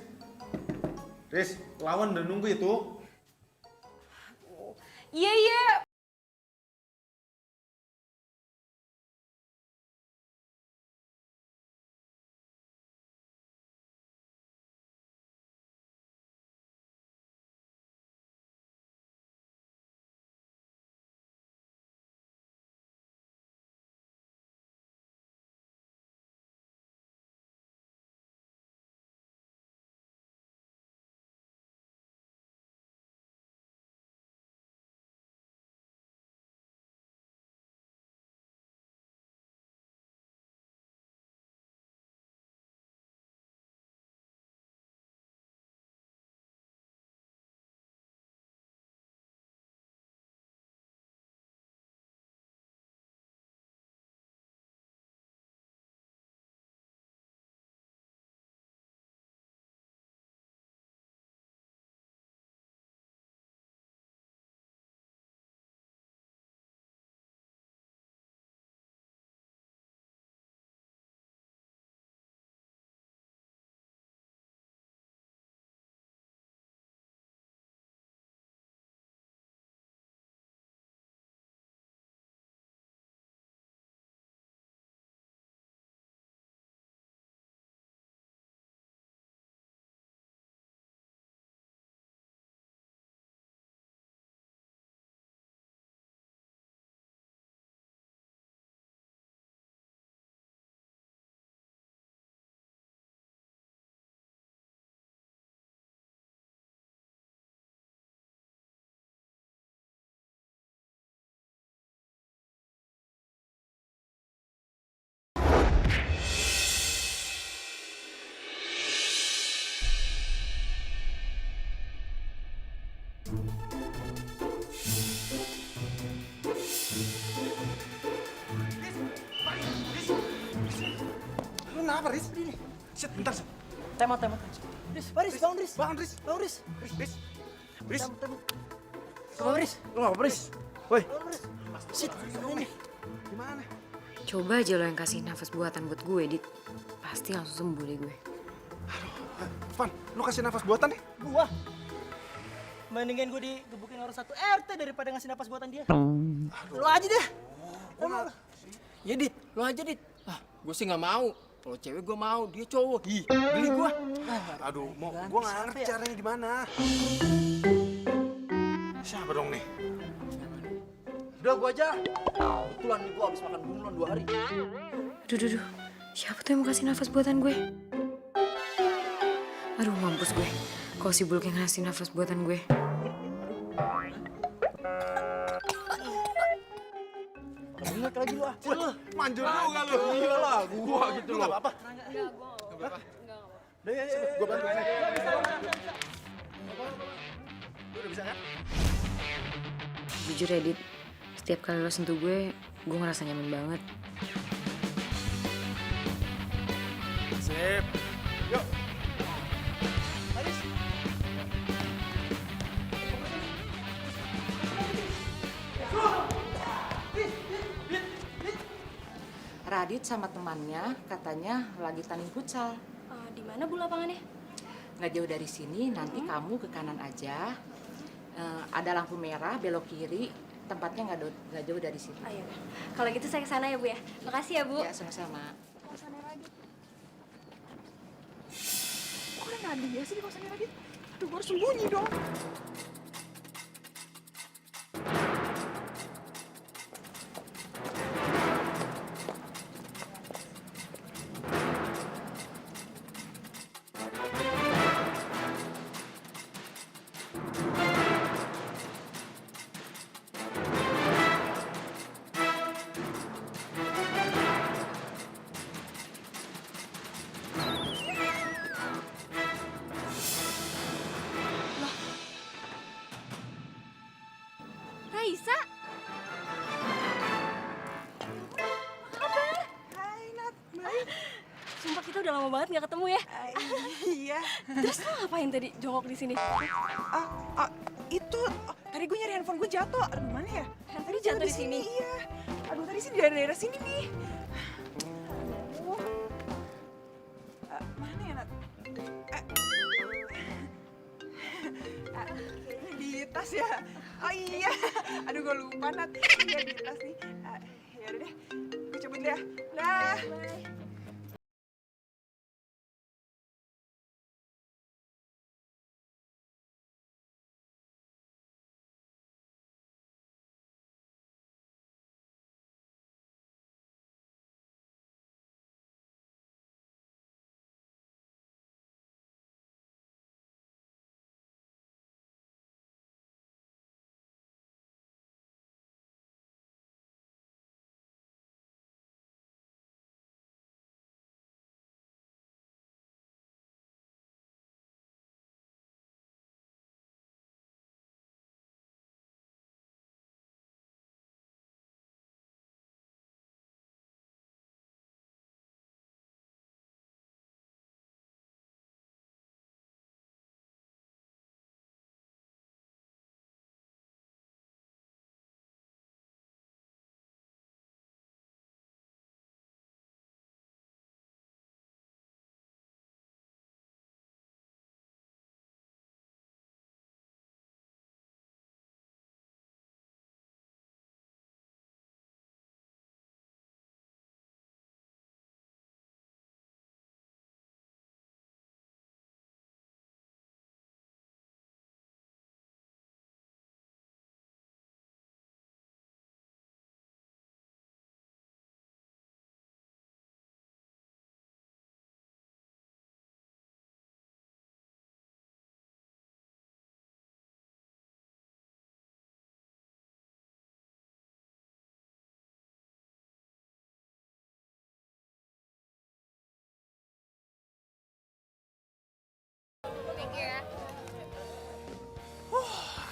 Riz, lawan udah nunggu itu. Iya, Kenapa, Riz? Shit, bentar, Shit. Temot. Riz, Riz, bangun Riz. Bangun, Riz. Bangun Riz. Riz. Riz. Bangun Riz. Lu ngapa Riz? Woi. Shit, ini. Gimana? Coba aja lo yang kasih nafas buatan buat gue, Dit. Pasti langsung sembuh deh gue. Van, lu kasih nafas buatan deh. Gua. Mendingan gue digebukin orang satu RT daripada ngasih napas buatan dia. Lu aja deh. Ya Dit, lo aja Dit. Ah, gue sih nggak mau. Kalau cewek gue mau, dia cowok. Ih, beli gue. Aduh, gua nggak ngerti caranya gimana. Siapa dong nih? Udah gua aja. Kebetulan nih gua habis makan bunglon 2 hari. Aduh. Siapa tuh yang mau kasih nafas buatan gue? Aduh, mampus gue. Kalau si Bulk yang ngasih nafas buatan gue. Ingat lagi lu ah. Manjur juga lu. Gila lah, Gua gitu loh. apa-apa. Nggak apa-apa. Udah ya. Gua bantu. Udah bisa kan? Jujur ya, Dit. Setiap kali lo sentuh gue ngerasa nyaman banget. Sip. Yuk. Haris. Radit sama temannya katanya lagi tanding futsal. Di mana Bu lapangannya? Nggak jauh dari sini, nanti kamu ke kanan aja. Ada lampu merah, belok kiri. Tempatnya nggak jauh dari sini. Oh, iya. Kalau gitu saya ke sana ya Bu ya. Makasih ya Bu. Ya, sama-sama. Kosannya Radit. Kok ada Nadia sih di kosannya Radit? Aduh, gue harus sembunyi dong. Raisa? Hai Nat, baik. Sumpah kita udah lama banget nggak ketemu ya. Iya. Terus lo ngapain tadi jongkok di sini? Itu tadi gue nyari handphone gue jatuh. Aduh, mana ya? Handphone jatuh di sini? Iya. Aduh, tadi sih di daerah sini nih. Aduh. Mana ya, Nat? Kayaknya di tas ya. Oh iya. Aduh, gue lupa, Nat. Iya, di tas nih. Ya udah deh. Gue cabut deh ya. Dah. Bye.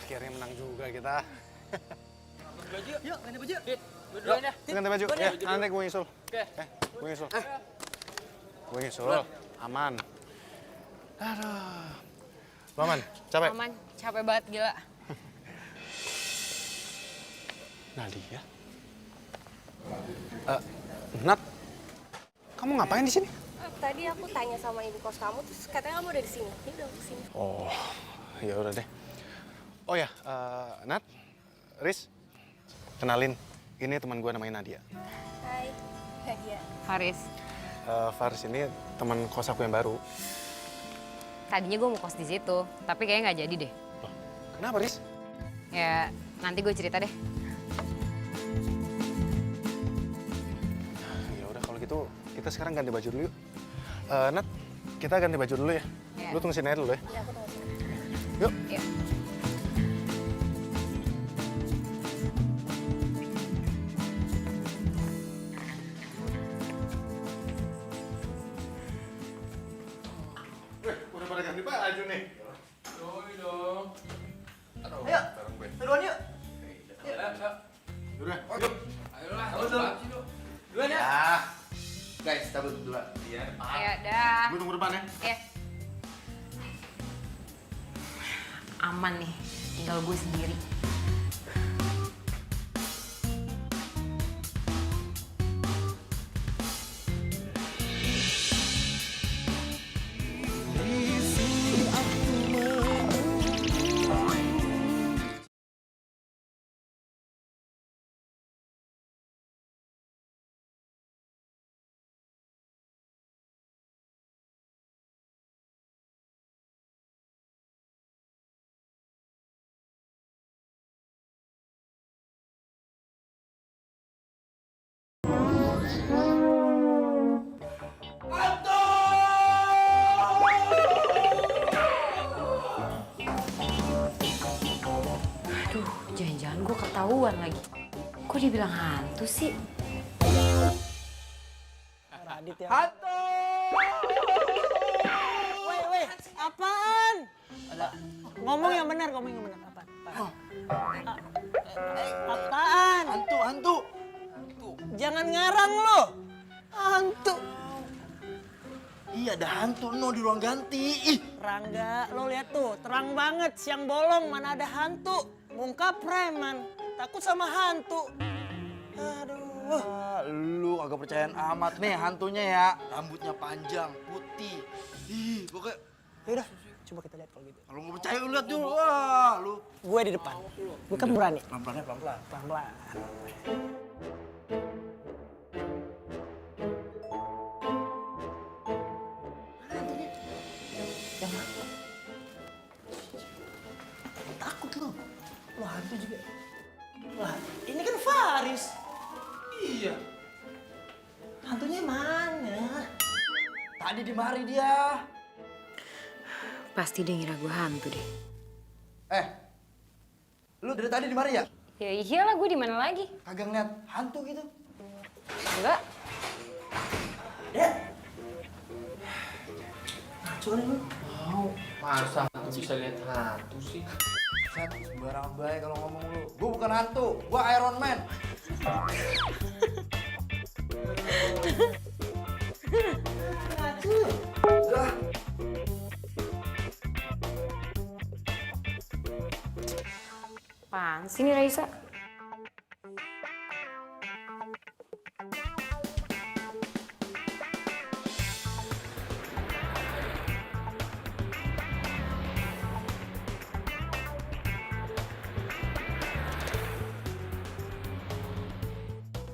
Akhirnya menang juga kita. Baju. Yuk, ganti baju. Dit, gue duluan ya. Ganti baju. Ya, nanti gue nyusul. Oke. Gue nyusul. Gue nyusul, aman. Aduh. Lu aman? Capek? Aman, capek banget gila. Nadia? Nat, kamu ngapain di sini? Tadi aku tanya sama ibu kos kamu, terus katanya kamu udah di sini. Ini udah kesini. Oh, ya udah deh. Oh ya, Nat, Riz, kenalin, ini teman gue namanya Nadia. Hai, Nadia. Faris, Faris ini teman kos aku yang baru. tadinya gue mau kos di situ, tapi kayaknya nggak jadi deh. Loh, kenapa Riz? Ya, nanti gue cerita deh. Ya udah kalau gitu kita sekarang ganti baju dulu yuk. Nat, kita ganti baju dulu ya. Iya. Lu tunggu sini aja dulu ya. Ya, aku tunggu sini. Yuk. Ya. Udah pada ganti baju nih. Yoi dong. Ayo, duluan yuk. Udah, Yuk. Ayolah. Duluan ya. guys, cabut duluan. Iya. Ya, dah. Gue tunggu depan ya. Ya. Aman nih, tinggal gue sendiri. Aduh, jangan-jangan gue ketahuan lagi. Kok dibilang hantu sih? Hantu! Weh, apaan? Ngomong yang benar, apaan? Apaan? Hantu! Jangan ngarang lo. Hantu. Iya, ada hantu no di ruang ganti. Ih, Rangga, lo lihat tuh, terang banget, siang bolong, mana ada hantu. Muka preman, takut sama hantu. Aduh. lu agak percayaan amat nih hantunya ya. Rambutnya panjang, putih. Ih, pokoknya Yaudah, coba kita lihat kalau gitu. kalau nggak percaya lu lihat dulu. Wah, lu Gue di depan. Gue kan berani. pelan-pelan. Pelan-pelan. Takut lu. Lo hantu juga. Lah, ini kan Faris. Iya. Hantunya mana? Tadi di mari dia. Pasti dia ngira gue hantu deh. Lu dari tadi di mari ya? Ya iyalah, gue di mana lagi? Kagak ngeliat hantu gitu. Enggak. Sorry lu. Masa hantu bisa lihat hantu sih? Set, sembarang baik kalau ngomong lu. Gua bukan hantu, gua Iron Man. Udah. Apaan sih nih Raisa?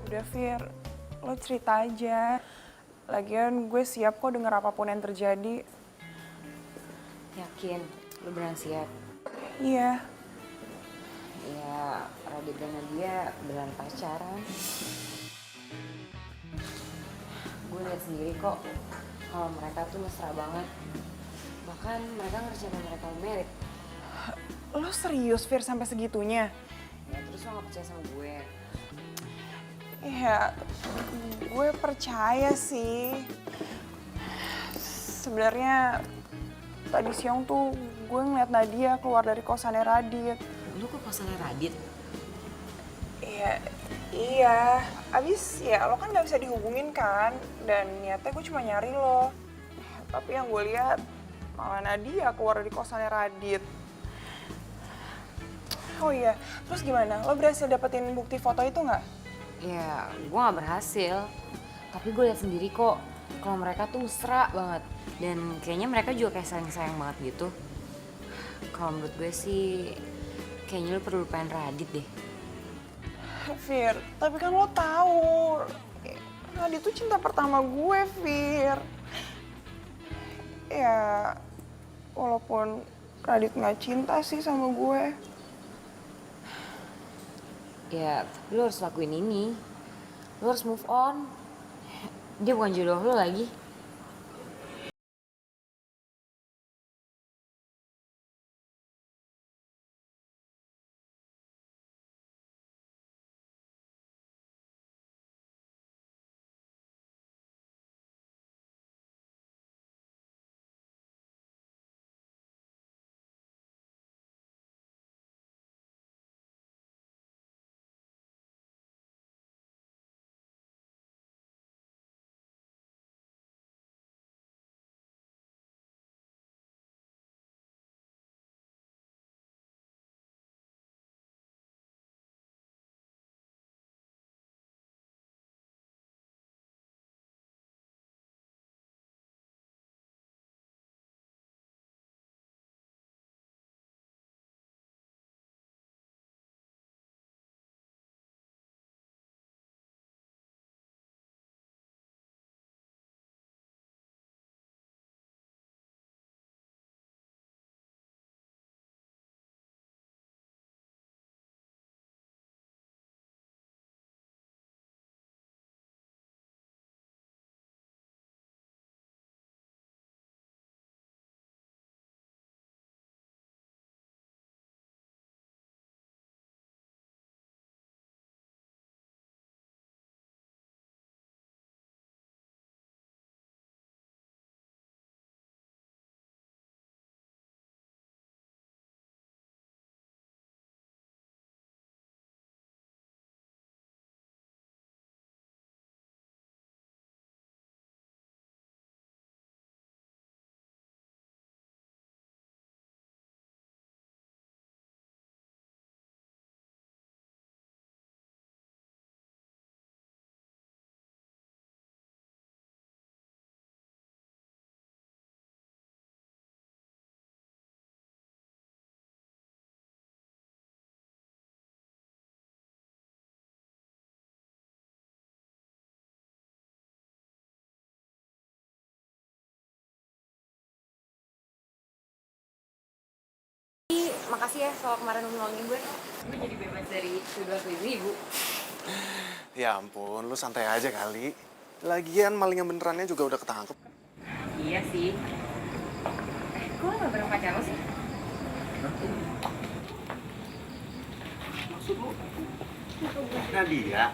Udah, Fir, lo cerita aja. Lagian gue siap kok denger apapun yang terjadi. Yakin? Lu beneran siap? Iya. Ya, Radit dan Nadia beneran pacaran. Gue lihat sendiri kok kalau mereka tuh mesra banget. Bahkan mereka ngerjain mereka merit. Lo serius, Fir, sampai segitunya? Ya terus lo gak percaya sama gue? Iya, gue percaya sih. Sebenarnya tadi siang tuh gue ngeliat Nadia keluar dari kosannya Radit. Lu ke kosannya Radit? Iya. Abis ya lo kan gak bisa dihubungin kan, dan niatnya gue cuma nyari lo. Tapi yang gue lihat malah Nadia keluar dari kosannya Radit. Oh iya, terus gimana? Lo berhasil dapetin bukti foto itu nggak? Ya, gue gak berhasil. Tapi gue lihat sendiri kok, kalau mereka tuh mesra banget. Dan kayaknya mereka juga kayak sayang-sayang banget gitu. Kalau menurut gue sih, kayaknya lo perlu lupain Radit deh. Fir, tapi kan lo tahu Radit tuh cinta pertama gue, Fir. Ya, walaupun Radit nggak cinta sih sama gue. Ya, tapi lo harus lakuin ini. Lo harus move on. Dia bukan jodoh lo lagi. Makasih ya soal kemarin nolongin gue. Gue jadi bebas dari tuduhan ibu-ibu. Ya ampun, lu santai aja kali. Lagian maling yang benerannya juga udah ketangkep. Iya sih. Kok lo gak bareng pacar lo sih? Maksud lu? Nadia?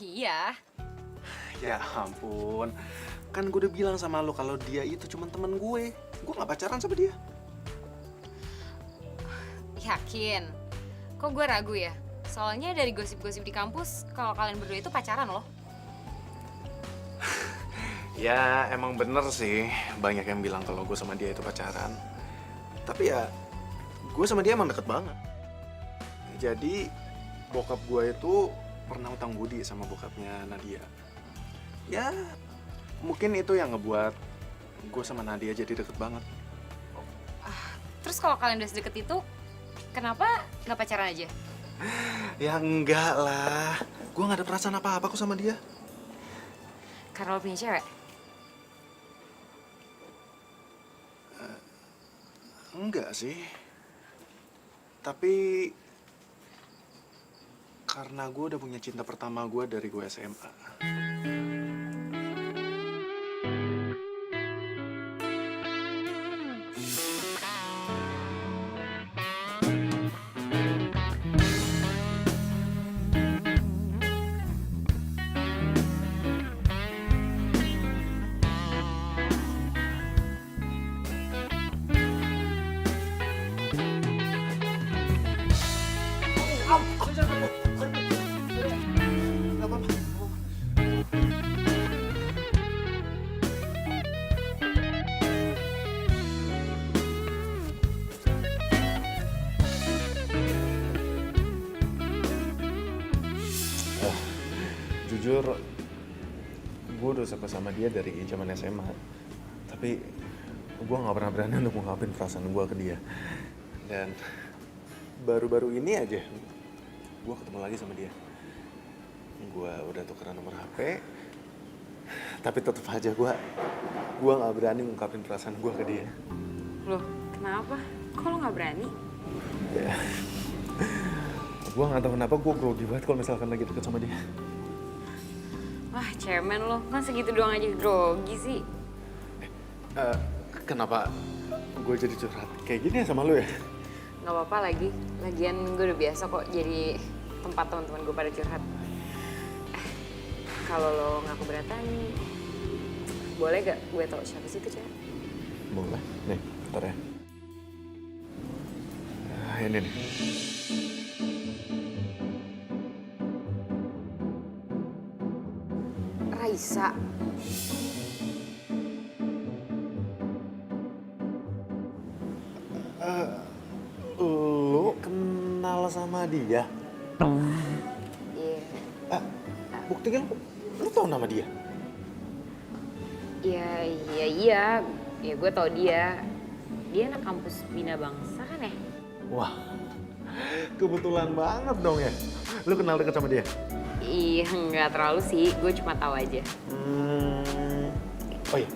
Iya. Ya ampun. Kan gue udah bilang sama lu kalau dia itu cuma temen gue. Gue gak pacaran sama dia. Yakin? Kok gue ragu ya? Soalnya dari gosip-gosip di kampus, kalau kalian berdua itu pacaran loh. Ya emang bener sih, banyak yang bilang kalau gue sama dia itu pacaran. Tapi ya, gue sama dia emang deket banget. Jadi, bokap gue itu pernah utang budi sama bokapnya Nadia. Ya, mungkin itu yang ngebuat gue sama Nadia jadi deket banget. Terus kalau kalian udah sedeket itu, kenapa nggak pacaran aja? Ya enggak lah, gue gak ada perasaan apa-apa kok sama dia. Karena lo punya cewek? Enggak sih. Tapi karena gue udah punya cinta pertama gue dari gue SMA. Gak apa-apa. udah suka sama dia dari zaman SMA. Tapi gue nggak pernah berani untuk ngungkapin perasaan gue ke dia. Dan baru-baru ini aja gue ketemu lagi sama dia. Gue udah tukeran nomor HP. Tapi tetep aja gue nggak berani ngungkapin perasaan gue ke dia. Loh, kenapa? Kok lo nggak berani? Ya, gue nggak tahu kenapa gue grogi banget kalau misalkan lagi deket sama dia. Wah, cemen lo. Kan segitu doang aja grogi sih. Kenapa gue jadi curhat kayak gini ya sama lu ya? Nggak apa-apa lagi. Lagian gue udah biasa kok jadi tempat teman-teman gue pada curhat. Kalau lo nggak keberatan, boleh gak gue tau siapa sih itu cewek? Boleh. Nih, bentar ya. Ini nih. Raisa. Lu kenal sama dia? Iya. Buktikan lu tau nama dia? Iya. Ya gue tau dia. Dia anak kampus Bina Bangsa kan ya? Wah, kebetulan banget dong ya. Lu kenal deket sama dia? Iya, nggak terlalu sih. Gue cuma tahu aja. Oh iya,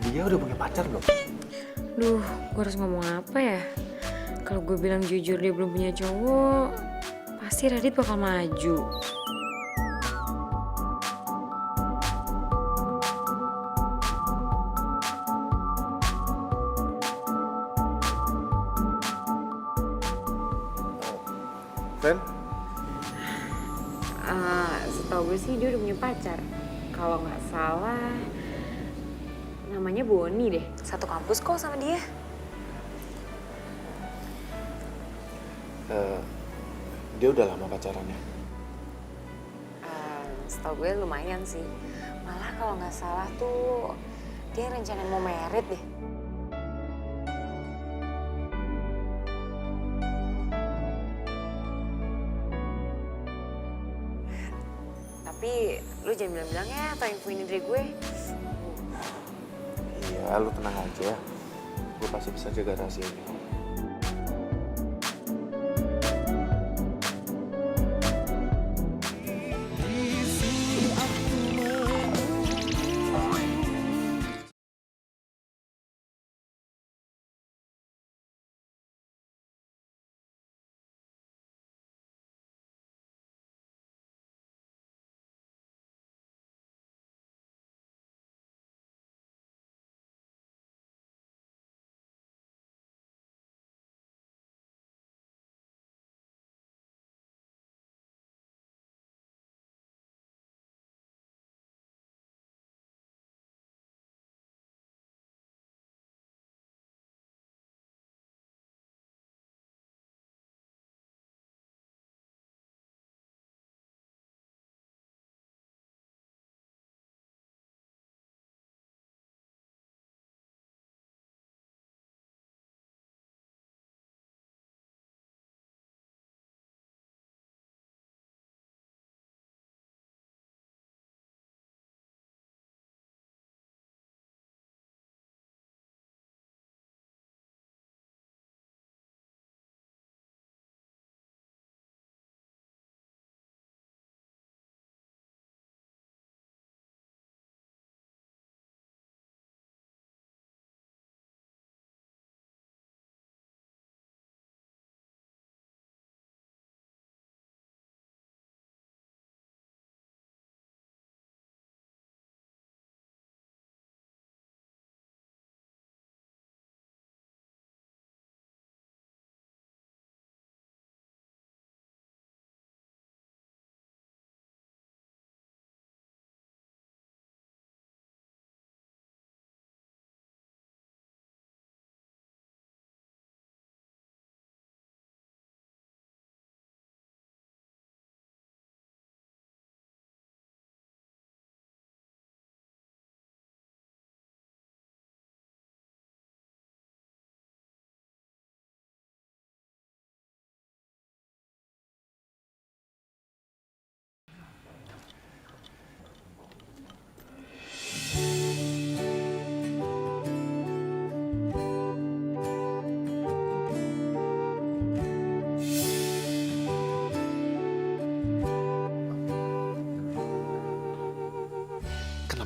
dia udah punya pacar belum? Duh, gue harus ngomong apa ya? Kalau gue bilang jujur dia belum punya cowok, pasti Radit bakal maju. Fen? Setahu gue sih dia udah punya pacar. Kalau nggak salah, namanya Boni deh. Satu kampus kok sama dia. Dia udah lama pacarannya. Setahu gue lumayan sih. Malah kalau nggak salah tuh dia rencana mau merit deh. Tapi lu jangan bilang-bilang ya atau infoin dari gue. Iya, lu tenang aja. Gue pasti bisa jaga rahasia ini.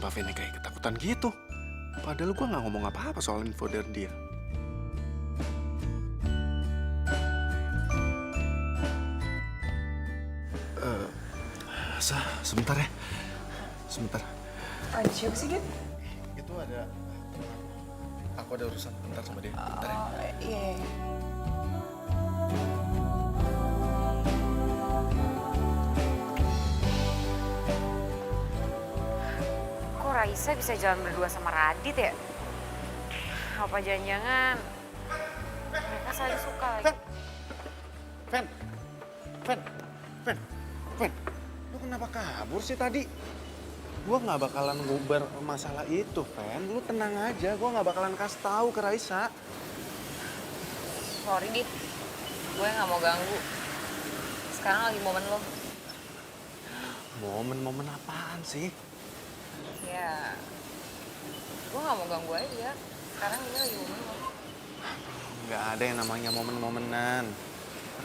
kenapa Fanny kayak ketakutan gitu? Padahal gue nggak ngomong apa-apa soal info dari dia. Sebentar ya. Sebentar. Ada siapa sih, Dit? Itu ada... Aku ada urusan bentar sama dia. Bentar ya. Iya. Kok Raisa bisa jalan berdua sama Radit ya? Apa jangan-jangan mereka saling suka lagi? Fen, lu kenapa kabur sih tadi? Gua nggak bakalan ngubar masalah itu, Fen. Lu tenang aja, gua nggak bakalan kasih tahu ke Raisa. Sorry, Dit. Gue nggak mau ganggu. Sekarang lagi momen lo. Momen-momen apaan sih? Ya, gue nggak mau ganggu aja. Sekarang ini lagi momen lo. Nggak ada yang namanya momen-momenan.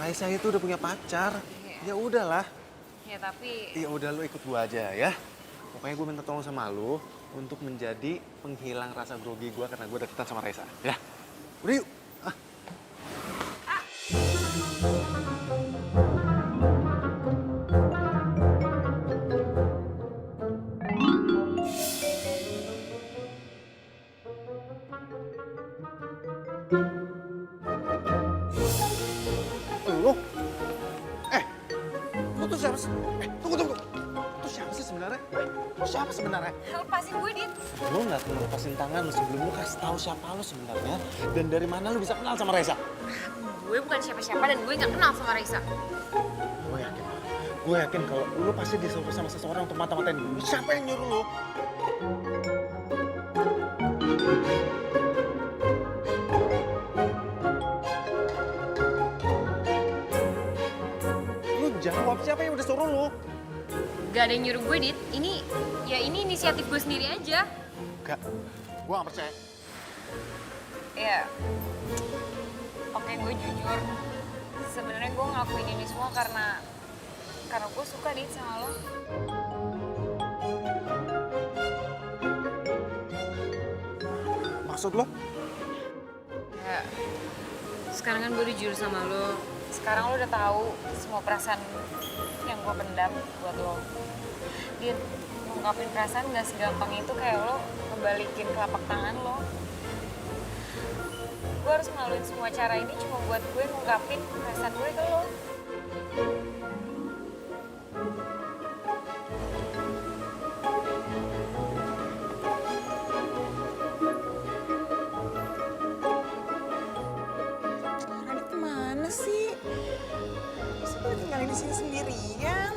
Raisa itu udah punya pacar. Ya udahlah. Ya tapi... Ya udah, lu ikut gua aja ya. Pokoknya gue minta tolong sama lu untuk menjadi penghilang rasa grogi gue karena gue deketan sama Raisa. Ya, udah yuk. Lu? Lu tuh siapa sih? Tunggu. Lu siapa sih sebenarnya? Lu siapa sebenarnya? Lepasin gue, Dit. Lu nggak perlu lepasin tangan lu sebelum lu kasih tahu siapa lu sebenarnya dan dari mana lu bisa kenal sama Raisa. Gue bukan siapa-siapa dan gue nggak kenal sama Raisa. Gue yakin kalau lu pasti disuruh sama seseorang untuk mata-matain gue. Siapa yang nyuruh lu? Lu jawab, siapa yang udah suruh lu? Gak ada yang nyuruh gue, Dit. Ini inisiatif gue sendiri aja. Gak, gue gak percaya. Ya, oke, gue jujur. Sebenarnya gue ngelakuin ini semua karena gue suka, Dit, sama lo. Maksud lo? Ya, sekarang kan gue udah jujur sama lo. Sekarang lo udah tahu semua perasaan yang gue pendam buat lo. Dit, ngungkapin perasaan gak segampang itu kayak lo ngebalikin telapak tangan lo. Gue harus ngelaluin semua cara ini cuma buat gue ngungkapin perasaan gue ke lo. Radit kemana sih? Masa gue tinggalin di sini sendirian?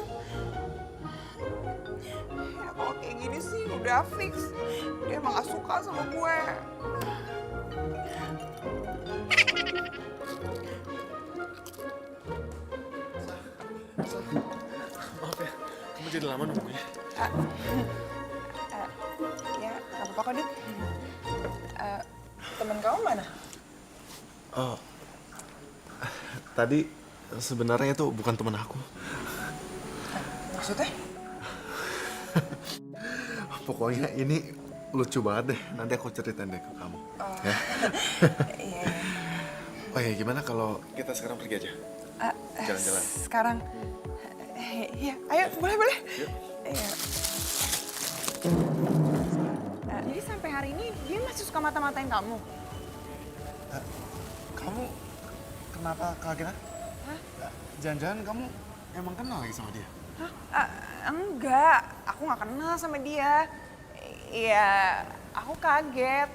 Ya kalau kayak gini sih udah fix. Dia emang gak suka sama gue. Maaf ya, kamu jadi lama nunggunya. Ya, gak apa-apa kok, Dit. Temen kamu mana? Oh, tadi sebenarnya itu bukan teman aku. Maksudnya? Pokoknya ini lucu banget deh. Nanti aku ceritain deh ke kamu. Ya? Iya. Oh ya, gimana kalau kita sekarang pergi aja? Jalan-jalan. Sekarang? Iya, ayo boleh. Yuk. Iya. Jadi sampai hari ini dia masih suka mata-matain kamu? Kamu kenapa kaget? Jangan-jangan kamu emang kenal lagi sama dia? Enggak, aku nggak kenal sama dia. Iya, aku kaget.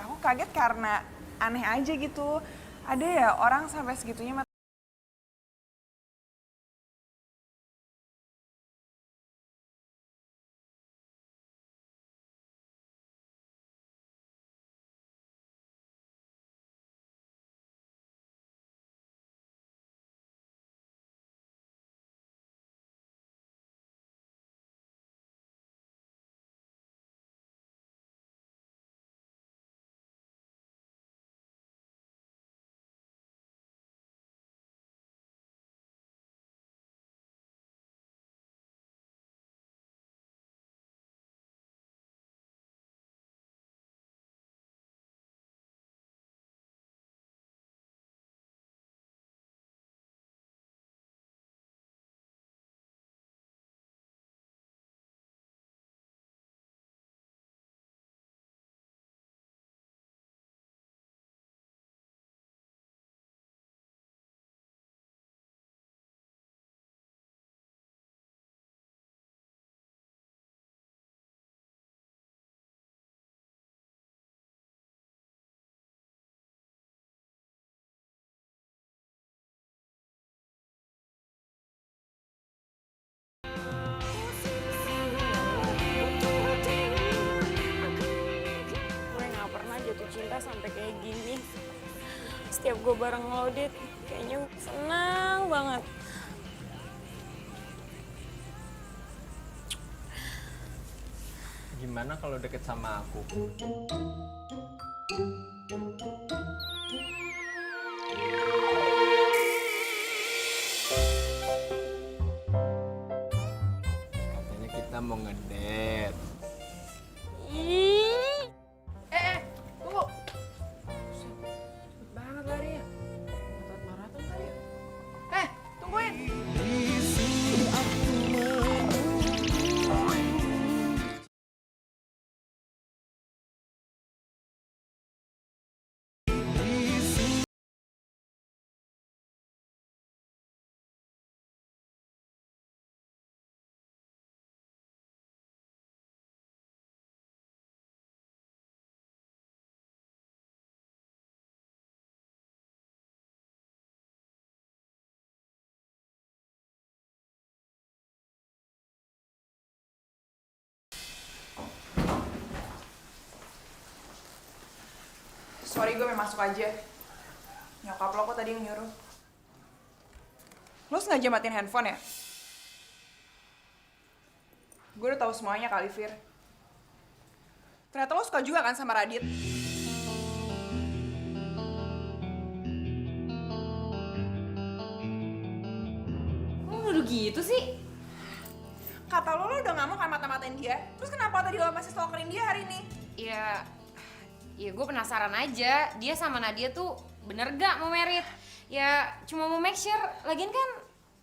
Aku kaget karena aneh aja gitu. Ada ya orang sampai segitunya sampai kayak gini. Setiap gue bareng lo, Dit, kayaknya senang banget. Gimana kalau deket sama aku? Katanya kita mau ngedate. Ih, Tunggu. Cepet banget larinya. Otot maraton kali ya? Tungguin. Sorry, gue main masuk aja. Nyokap lo kok tadi yang nyuruh. Lo sengaja matiin handphone ya? Gue udah tahu semuanya kali, Fir. Ternyata lo suka juga kan sama Radit? Kok nuduh gitu sih? Kata lo udah gak mau kan mata-matain dia. Terus kenapa tadi lo masih stalkerin dia hari ini? Ya gue penasaran aja, dia sama Nadia tuh bener gak mau merit? Ya cuma mau make sure, lagian kan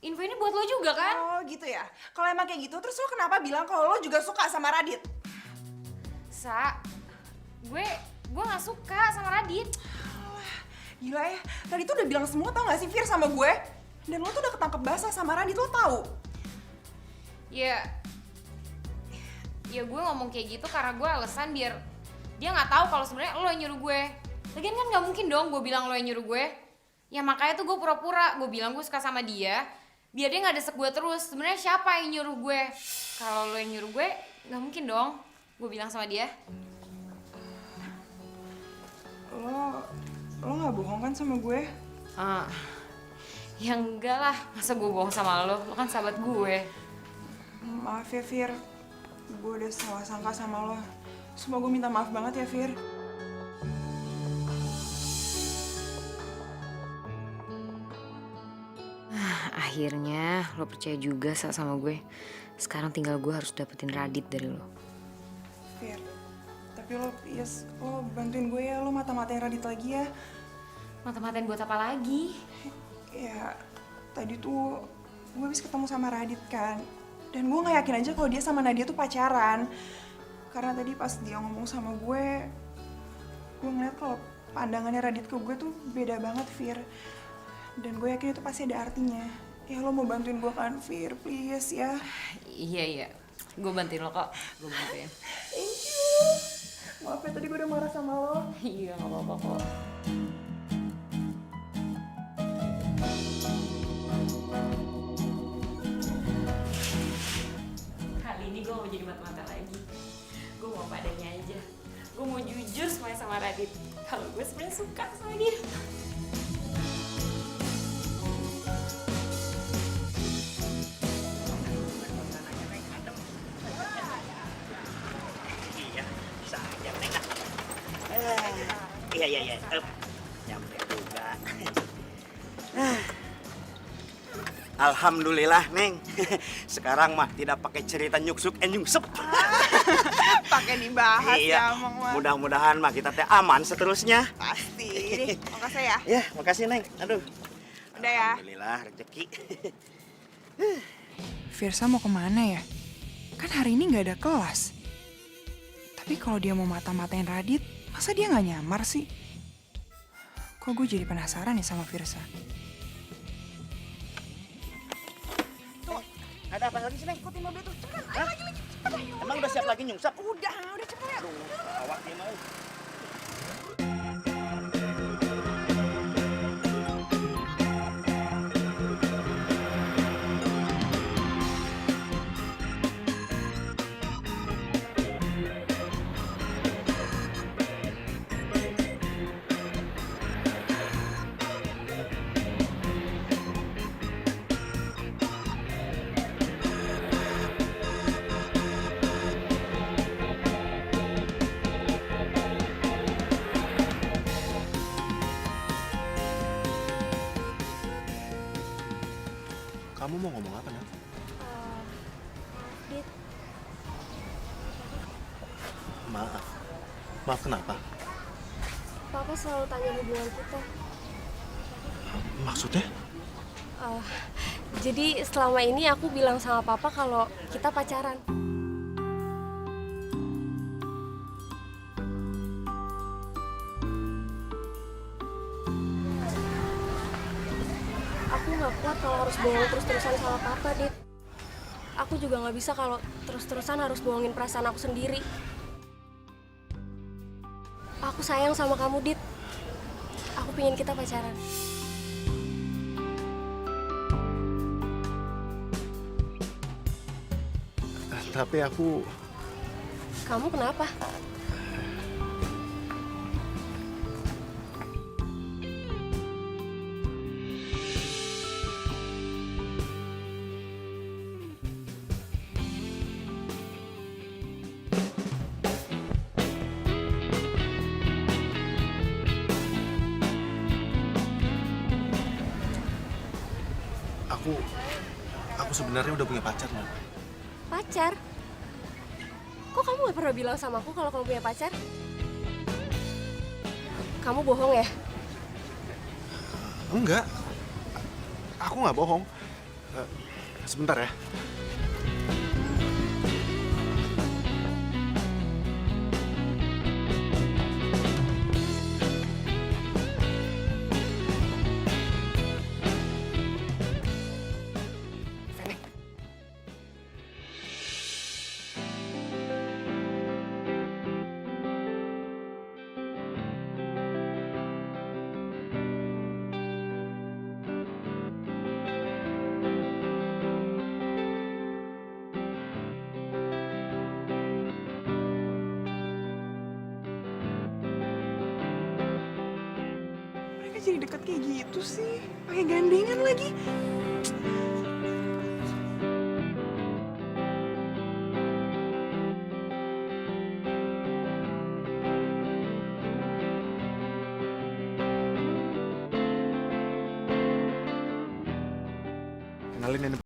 info ini buat lo juga kan? Oh gitu ya? Kalau emang kayak gitu, terus lo kenapa bilang kalau lo juga suka sama Radit? Gue gak suka sama Radit. Gila ya, Radit tuh udah bilang semua tau gak sih Fir sama gue? Dan lo tuh udah ketangkep basah sama Radit, lo tau? Ya gue ngomong kayak gitu karena gue alasan biar dia nggak tahu kalau sebenarnya lo yang nyuruh gue. Lagian kan nggak mungkin dong gue bilang lo yang nyuruh gue. Ya makanya tuh gue pura-pura, gue bilang gue suka sama dia, biar dia nggak desek gue terus. Sebenarnya siapa yang nyuruh gue? Kalau lo yang nyuruh gue, nggak mungkin dong gue bilang sama dia. Lo nggak bohong kan sama gue? Ya enggak lah, masa gue bohong sama lo kan sahabat gue. Maaf ya Fir, gue udah salah sangka sama lo. Semua gue minta maaf banget ya Fir. Akhirnya lo percaya juga sama gue. Sekarang tinggal gue harus dapetin Radit dari lo. Fir, tapi lo please, lo bantuin gue ya, lo mata-matain Radit lagi ya. Mata-matain buat apa lagi? Ya, tadi tuh gue habis ketemu sama Radit kan. Dan gue gak yakin aja kalau dia sama Nadia tuh pacaran. Karena tadi pas dia ngomong sama gue ngeliat kalau pandangannya Radit ke gue tuh beda banget, Fir. Dan gue yakin itu pasti ada artinya. Ya lo mau bantuin gue kan, Fir, please ya. Iya, gue bantuin lo kok. Gue bantuin. Thank you. Maaf ya tadi gue udah marah sama lo. Iya, gak apa-apa kok. Kali ini gue mau jadi mata-mata lagi. Gue mau padanya aja. Gue mau jujur semuanya sama Radit. Kalau gue sebenarnya suka sama dia. Iya, bisa aja, Neng. Iya. Nyampe juga. Alhamdulillah, Neng. Sekarang mah tidak pakai cerita nyuksuk nyungsep. Pakai dibahas ya, Mang. Mudah-mudahan mah kita teh aman seterusnya. Pasti. Nih, makasih ya. Ya, makasih, Neng. Aduh. Udah ya. Alhamdulillah, rezeki. Firsa mau kemana ya? Kan hari ini nggak ada kelas. Tapi kalau dia mau mata-matain Radit, masa dia nggak nyamar sih? Kok gue jadi penasaran nih sama Firsa. Ada apa lagi sih, Neng? Ikutin mobil tuh, cepetan. Ayo lagi, cepet. Emang udah siap lagi nyungsep? Udah cepet ya. Aduh, awak dia mau. Kamu mau ngomong apa, Nat? Dit, Maaf. Maaf kenapa? Papa selalu tanya hubungan kita. Maksudnya? Jadi selama ini aku bilang sama Papa kalau kita pacaran. Aku nggak kuat kalau harus bohong terus-terusan sama Papa, Dit. Aku juga nggak bisa kalau terus-terusan harus bohongin perasaan aku sendiri. Aku sayang sama kamu, Dit. Aku pingin kita pacaran. Tapi aku... Kamu kenapa? Aku sebenarnya udah punya pacar, Nat. Pacar? Kok kamu gak pernah bilang sama aku kalau kamu punya pacar? Kamu bohong ya? Enggak. Aku nggak bohong. Sebentar ya. Jadi deket kayak gitu sih, pakai gandengan lagi. Kenalin ini.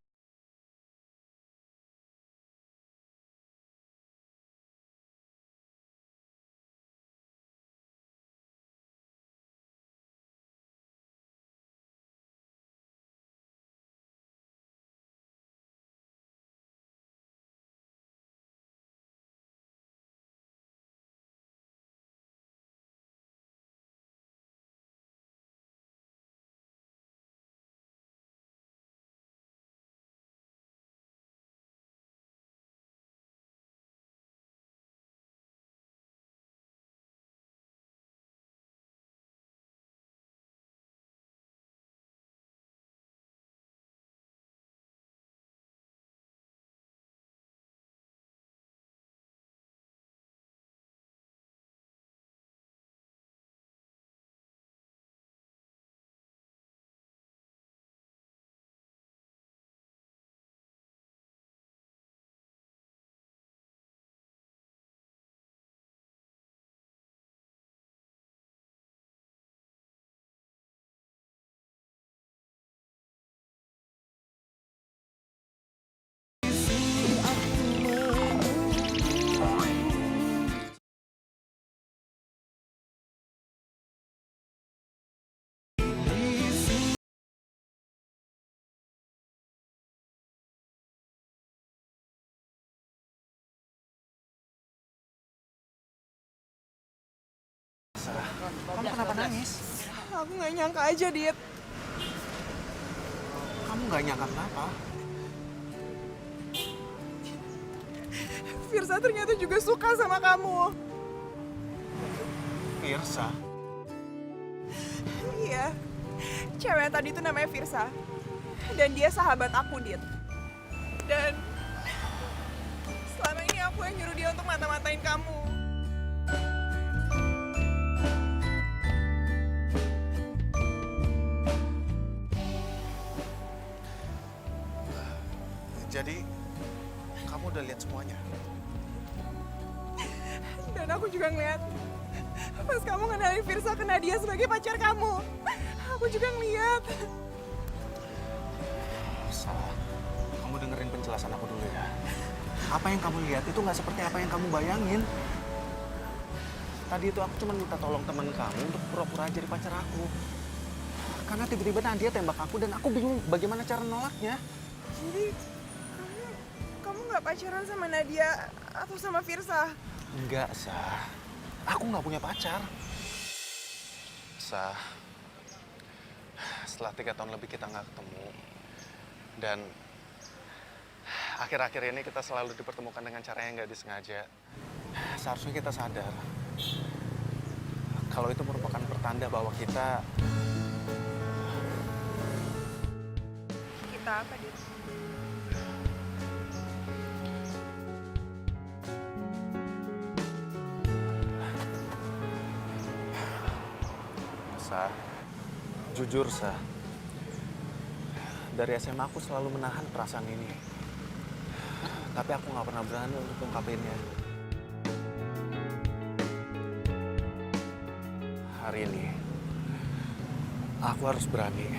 Kamu kenapa nangis? Aku nggak nyangka aja, Dit. Kamu nggak nyangka kenapa? Firsa ternyata juga suka sama kamu. Firsa? Iya. Cewek tadi tuh namanya Firsa. Dan dia sahabat aku, Dit. Dan selama ini aku yang nyuruh dia untuk mata-matain kamu. Jadi, kamu udah lihat semuanya? Dan aku juga ngeliat pas kamu ngenalin Firsa ke Nadia sebagai pacar kamu. Aku juga ngeliat. Salah. Kamu dengerin penjelasan aku dulu ya. Apa yang kamu lihat itu nggak seperti apa yang kamu bayangin. Tadi itu aku cuma minta tolong teman kamu untuk pura-pura jadi pacar aku. Karena tiba-tiba Nadia tembak aku dan aku bingung bagaimana cara nolaknya. Jadi kamu nggak pacaran sama Nadia atau sama Firsa? Enggak, Sah. Aku nggak punya pacar. Sah, setelah 3 tahun lebih kita nggak ketemu. Dan akhir-akhir ini kita selalu dipertemukan dengan cara yang nggak disengaja. Seharusnya kita sadar kalau itu merupakan pertanda bahwa kita Apa, Dit? Sah, jujur Sah, dari SMA aku selalu menahan perasaan ini. Tapi aku nggak pernah berani untuk ungkapinnya. Hari ini, aku harus berani.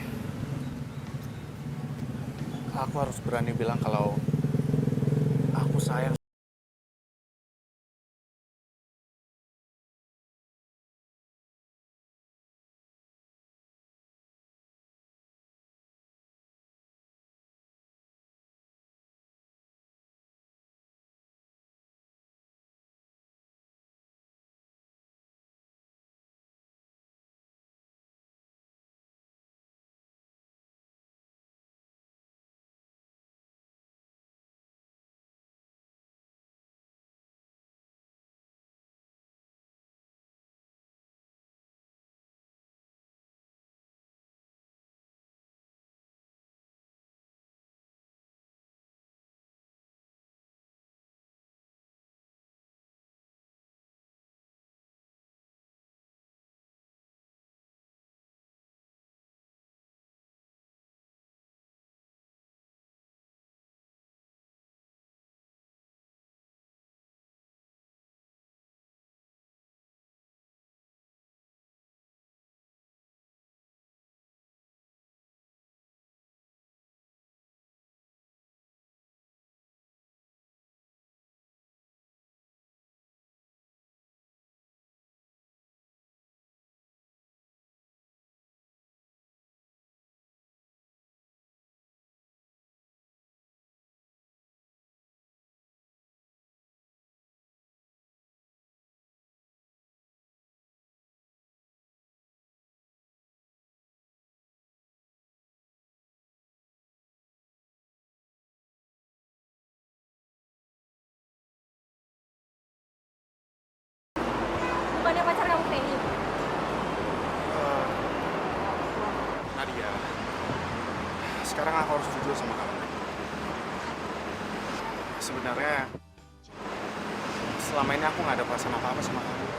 Aku harus berani bilang kalau aku sayang. Bukannya pacar kamu Feni? Nadia, sekarang aku harus jujur sama kamu. Sebenarnya selama ini aku nggak ada perasaan apa-apa sama kamu.